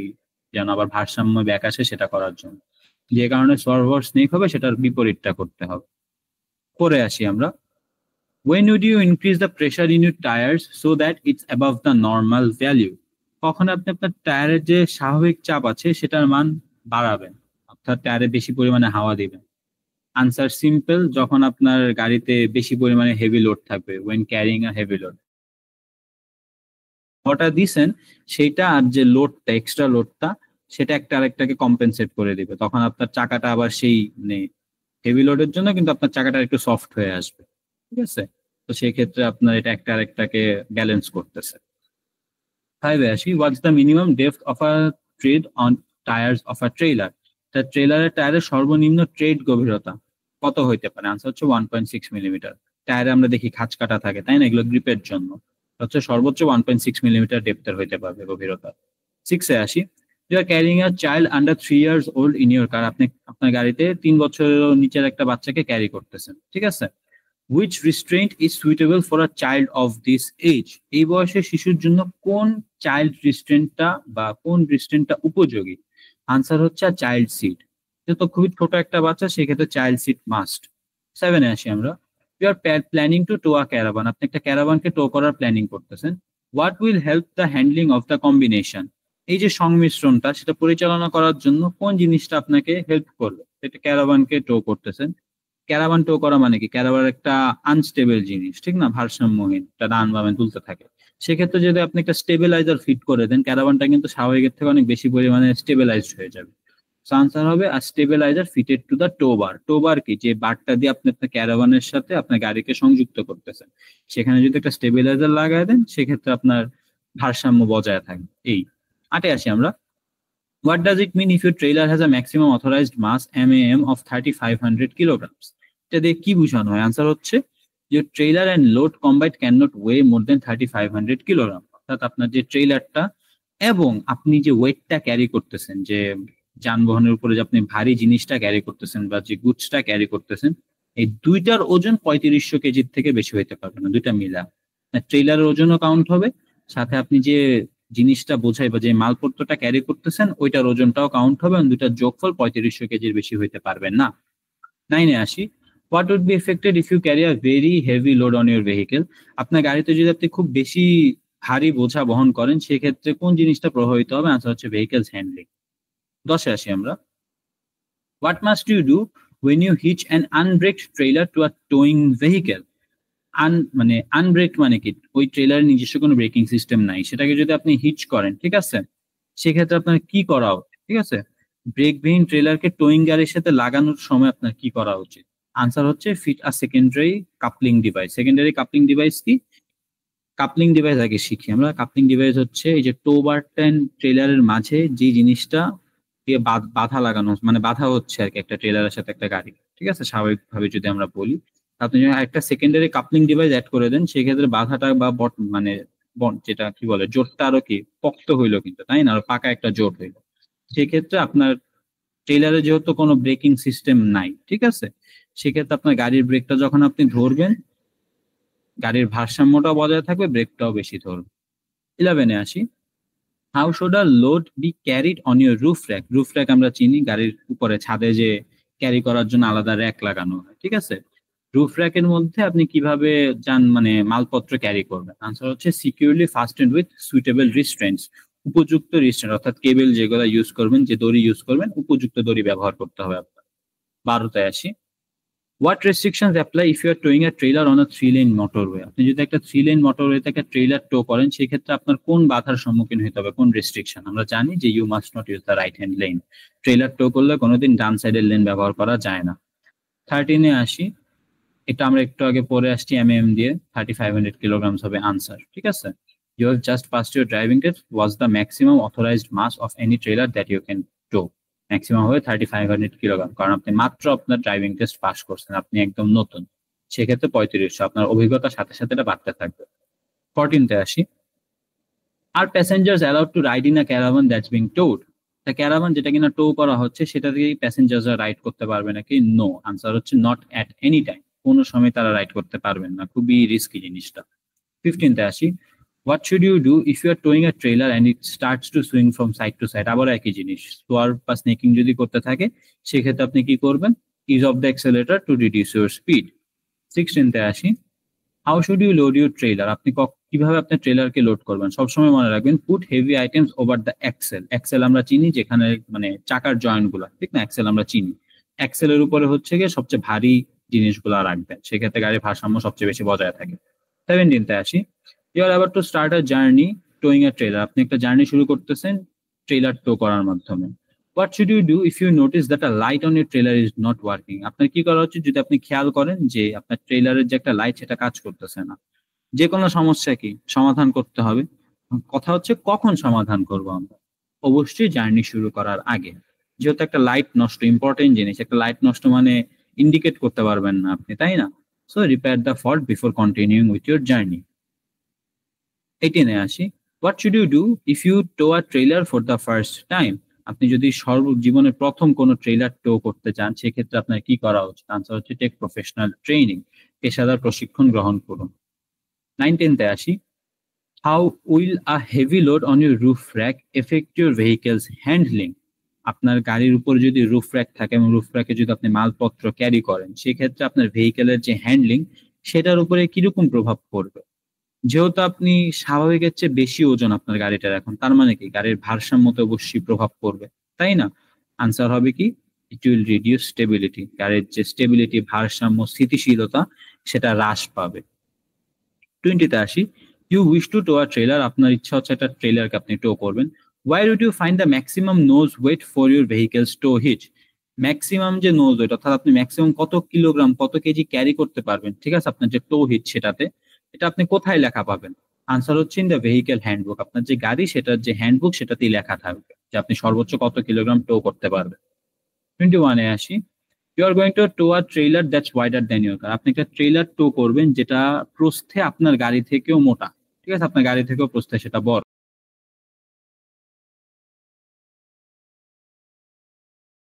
যেন আবার ভারসাম্য ব্যাক আসে সেটা করার জন্য। যে কারণে সোয়ার্ভ আর স্নেক হবে সেটার বিপরীতটা করতে হবে। করে আসি আমরা, when would you increase the pressure in your tires so that it's above the normal value? কখন আপনি আপনার টায়ারের যে স্বাভাবিক চাপ আছে সেটার মান বাড়াবেন, অর্থাৎ টায়ারে বেশি পরিমাণে হাওয়া দিবেন? আনসার সিম্পল, যখন আপনার গাড়িতে বেশি পরিমাণে হেভি লোড থাকবে, when carrying a heavy load। ওটা দিছেন সেইটা আর যে লোডটা, এক্সট্রা লোডটা, সেটা একটা আরেকটাকে কম্পেনসেট করে দিবে, তখন আপনার চাকাটা আবার সেই মানে হেভি লোডের জন্য কিন্তু আপনার চাকাটা একটু সফট হয়ে আসবে। ঠিক আছে, তো সেই ক্ষেত্রে আপনার এটা একটা আরেকটাকে ব্যালেন্স করতেছে। 5 এ আসি, what's the minimum depth of a trade on tyres of a trailer? তা ট্রেলারের টায়ারের সর্বনিম্ন ট্রেড গভীরতা কত হইতে পারে? আনসার হচ্ছে 1.6 মিলিমিটার। টায়ারে আমরা দেখি খাঁজ কাটা থাকে, তাই না, এগুলো গ্রিপের জন্য। হচ্ছে সর্বোচ্চ 1.6 মিলিমিটার ডেপথের হইতে পারবে গভীরতা। 6 এ আসি, you are carrying a child under 3 years old in your car? আপনি আপনার গাড়িতে 3 বছরের নিচের একটা বাচ্চাকে ক্যারি করতেছেন। ঠিক আছে, which restraint is suitable for a child of this age? এই বয়সের শিশুর জন্য কোন চাইল্ড রিস্ট্রেন্টটা বা কোন রিস্ট্রেন্টটা উপযোগী? আনসার হচ্ছে চাইল্ড সিট। যেহেতু খুবই ছোট একটা বাচ্চা সেক্ষেত্রে চাইল্ড সিট মাস্ট। 7 এ আসি আমরা, you are planning to tow a caravan? আপনি একটা ক্যারাভানকে টো করার প্ল্যানিং করতেছেন। What will help the handling of the combination? এই যে সংমিশ্রণটা সেটা পরিচালনা করার জন্য কোন জিনিসটা আপনাকে হেল্প করবে? এটা ক্যারাভানকে টো করতেছেন। ক্যারাভান টো করা মানে কি? ক্যারাভান একটা আনস্টেবল জিনিস, ঠিক না, ভারসাম্যহীন, এটা ডান বামে তুলতে থাকে। সেক্ষেত্রে যদি আপনি একটা স্টেবিলাইজার ফিট করে দেন ক্যারাভানটা কিন্তু স্বাভাবিকের থেকে অনেক বেশি পরিমাণে স্টেবিলাইজড হয়ে যাবে। আনসার হবে আর স্টেবিলাইজার ফিটেড টু দ্য টো বার। টো বার কি? যে বারটা দিয়ে আপনি আপনার ক্যারাভানের সাথে আপনার গাড়িকে সংযুক্ত করতেছেন, সেখানে যদি একটা স্টেবিলাইজার লাগাই দেন সেক্ষেত্রে আপনার ভারসাম্য বজায় থাকবে। এই 8 এ আসি আমরা, what does it mean if your trailer has a maximum authorized mass MAM of 3500 kilograms? এটা দিয়ে কি বোঝানো হয়? আনসার হচ্ছে your trailer and load combined cannot weigh more than 3500 kilogram. অর্থাৎ আপনার যে ট্রেইলারটা এবং আপনি যে ওয়েটটা ক্যারি করতেছেন, যে যানবাহনের উপরে যে আপনি ভারী জিনিসটা ক্যারি করতেছেন বা যে গুডসটা ক্যারি করতেছেন, এই দুইটার ওজন 3500 কেজির থেকে বেশি হইতে পারবে না, দুইটা মিলা। ট্রেইলারের ওজনও কাউন্ট হবে, সাথে আপনি যে জিনিসটা বোঝাই বা যে মালপত্রটা ক্যারি করতেছেন ওইটার ওজনটাও কাউন্ট হবে, এবং দুইটার যোগফল 3500 কেজির বেশি হইতে পারবেন না। 9 এ আসি, what would be affected if you carry a very heavy load on your vehicle. আপনার গাড়িতে যদি আপনি খুব বেশি ভারী বোঝা বহন করেন, সেক্ষেত্রে কোন জিনিসটা প্রভাবিত হবে? আনসার হচ্ছে ভেহিকেলস হ্যান্ডলিং। 10 এ আসি আমরা, what must you do when you hitch an unbraked trailer to a towing vehicle? মানে আনব্রেকড মানে কি? ওই ট্রেলারের নিজস্ব কোনো ব্রেকিং সিস্টেম নাই, সেটাকে যদি আপনি হিচ করেন, ঠিক আছে, সেক্ষেত্রে আপনার কি করা উচিত? ঠিক আছে, ব্রেকবিহীন ট্রেলারকে টোয়িং গাড়ির সাথে লাগানোর সময় আপনার কি করা উচিত? আনসার হচ্ছে fit a secondary coupling device. Secondary coupling device কি? কাপলিং ডিভাইস আগে শিখি আমরা। কাপলিং ডিভাইস হচ্ছে এই যে টো বার এন্ড ট্রেলারের মাঝে যে জিনিসটা দিয়ে বাধা লাগানো, মানে বাধা হচ্ছে আর কি একটা ট্রেলারের সাথে একটা গাড়ি, ঠিক আছে, স্বাভাবিকভাবে যদি আমরা বলি। আপনি যদি একটা সেকেন্ডারি কাপলিং ডিভাইস অ্যাড করে দেন, সেক্ষেত্রে বাধাটা বা মানে যেটা কি বলে জোটটা আরো কি পক্ত হইলো কিন্তু, তাই না, আরো পাকা একটা জোট হইলো। সেক্ষেত্রে আপনার ট্রেলারে যেহেতু কোনো ব্রেকিং সিস্টেম নাই, ঠিক আছে, সেক্ষেত্রে আপনার গাড়ির ব্রেকটা যখন আপনি ধরবেন, গাড়ির ভারসাম্যটাও বজায় থাকবে, ব্রেকটাও বেশি ধরবে। 11 এ আসি, how should a load be carried on your roof rack? Roof rack আমরা চিনি, গাড়ির উপরে ছাদে যে ক্যারি করার জন্য আলাদা র্যাক লাগানো হয়, ঠিক আছে। রুফ র্যাকের মধ্যে আপনি কিভাবে মানে মালপত্র ক্যারি করবেন? আনসার হচ্ছে সিকিউরলি ফাস্টেন্ড উইথ সুইটেবল রিস্ট্রেন্টস। উপযুক্ত রিস্ট্রেন্ট অর্থাৎ কেবল যেগুলো ইউজ করবেন, যে দড়ি ইউজ করবেন, উপযুক্ত দড়ি ব্যবহার করতে হবে আপনার। 12তে আসি, what restrictions apply if you are towing a trailer on a 3-lane motorway? আপনি যদি একটা 3-lane মোটরওয়েতে একটা ট্রেলার টো করেন, সেক্ষেত্রে আপনার কোন বাধার সম্মুখীন হতে হবে, কোন রেস্ট্রিকশন? আমরা জানি যে you must not use the right hand lane. Trailer tow করলে কোনোদিন ডান সাইডের লেন ব্যবহার করা যায় না। 13 এ আসি, এটা আমরা একটু আগে পরে আসছি mm দিয়ে, 3500 kilograms হবে আনসার, ঠিক আছে। You have just passed your driving test, was the maximum authorised mass of any trailer that you can tow. Maximum হবে 3500 কিলোগ্রাম, কারণ আপনি মাত্র আপনার ড্রাইভিং টেস্ট পাস করছেন, আপনি একদম নতুন, সেক্ষেত্রে 3500। আপনার অভিজ্ঞতার সাথে সাথে এটা বাড়তে থাকবে। 14তে আসি, are passengers allowed to ride in a caravan that's being towed? তা ক্যারাভান যেটা কিনা টো করা হচ্ছে, সেটা থেকে প্যাসেঞ্জার্সরা রাইড করতে পারবে নাকি? নো, আনসার হচ্ছে নট অ্যাট এনি টাইম। কোনো সময় তারা রাইড করতে পারবেন না, খুবই রিস্কি জিনিসটা। 15তে আসি, what should you do if you are towing a trailer and it starts to swing from side to side? আবার একই জিনিস, সোয়ার্ভ বা স্নেকিং যদি করতে থাকে, সেক্ষেত্রে আপনি কি করবেন? Use of the accelerator to reduce your speed. 16তে আসি, how should you load your trailer? আপনি কিভাবে আপনার ট্রেলারকে লোড করবেন? সবসময় মনে রাখবেন, put heavy items over the axle. Axle আমরা চিনি, যেখানে মানে চাকার জয়েন্ট গুলা, ঠিক না, এক্সেল আমরা চিনি। এক্সেলের উপরে হচ্ছে গিয়ে সবচেয়ে ভারী জিনিসগুলো রাখবেন, সেক্ষেত্রে গাড়ির ভারসাম্য সবচেয়ে বেশি বজায় থাকে। 17তে আসি, you are about to start a journey towing a trailer. আপনি একটা জার্নি শুরু করতেছেন ট্রেলার টো করার মাধ্যমে। What should you do if you notice that a light on your trailer is not working? আপনার কি করা উচিত যদি আপনি খেয়াল করেন যে আপনার ট্রেলারের যে একটা লাইট, সেটা কাজ করতেছে না? যে কোনো সমস্যা কি সমাধান করতে হবে। কথা হচ্ছে কখন সমাধান করব আমরা? অবশ্যই জার্নি শুরু করার আগে, যেহেতু একটা লাইট নষ্ট, ইম্পর্টেন্ট জিনিস, একটা লাইট নষ্ট মানে ইন্ডিকেট করতে পারবেন না আপনি, তাই না? So repair the fault before continuing with your journey. 18 এ আসি, what should you do if you tow a trailer for the first time? আপনি যদি জীবনের প্রথম কোনো ট্রেলার টো করতে চান, সেক্ষেত্রে আপনার কি করা উচিত? আনসার হচ্ছে টেক প্রফেশনাল ট্রেনিং, পেশাদার প্রশিক্ষণ গ্রহণ করুন। 19তে আসি, how will a heavy load on your roof rack affect your vehicle's handling? আপনার গাড়ির উপর যদি রুফ র্যাক থাকে এবং রুফ র্যাকে যদি আপনি মালপত্র ক্যারি করেন, সেক্ষেত্রে আপনার ভেহিকেলের যে হ্যান্ডলিং, সেটার উপরে কিরকম প্রভাব পড়বে? যেহেতু আপনি স্বাভাবিকের চেয়ে বেশি ওজন আপনার গাড়িটার এখন, তার মানে কি গাড়ির ভারসাম্যতে অবশ্যই প্রভাব পড়বে, তাই না? আনসার হবে কি, ইট উইল রিডিউস স্টেবিলিটি। গাড়ির যে স্টেবিলিটি, ভারসাম্য, স্থিতিশীলতা, সেটা হ্রাস পাবে। 20তে আসি, you wish to tow a trailer. আপনার ইচ্ছা হচ্ছে একটা ট্রেলারকে আপনি টো করবেন। Where would you find the maximum nose weight for your vehicle's tow hitch? Maximum যে নোজ ওয়েট, অর্থাৎ আপনি ম্যাক্সিমাম কত কিলোগ্রাম, কত কেজি ক্যারি করতে পারবেন, ঠিক আছে, আপনার যে টো হিচ, সেটাতে এটা আপনি কোথায় লেখা পাবেন? আনসার হচ্ছে ইন দ্য ভেহিকেল হ্যান্ডবুক। আপনার যে গাড়ি, সেটার যে হ্যান্ডবুক, সেটাতেই লেখা থাকবে যে আপনি সর্বোচ্চ কত কিলোগ্রাম টো করতে পারবেন। 21 এ আসি, you are going to tow a trailer that's wider than your car. আপনি একটা ট্রেলার টো করবেন যেটা প্রস্থে আপনার গাড়ি থেকেও মোটা, ঠিক আছে, আপনার গাড়ি থেকেও প্রস্থে সেটা বড়।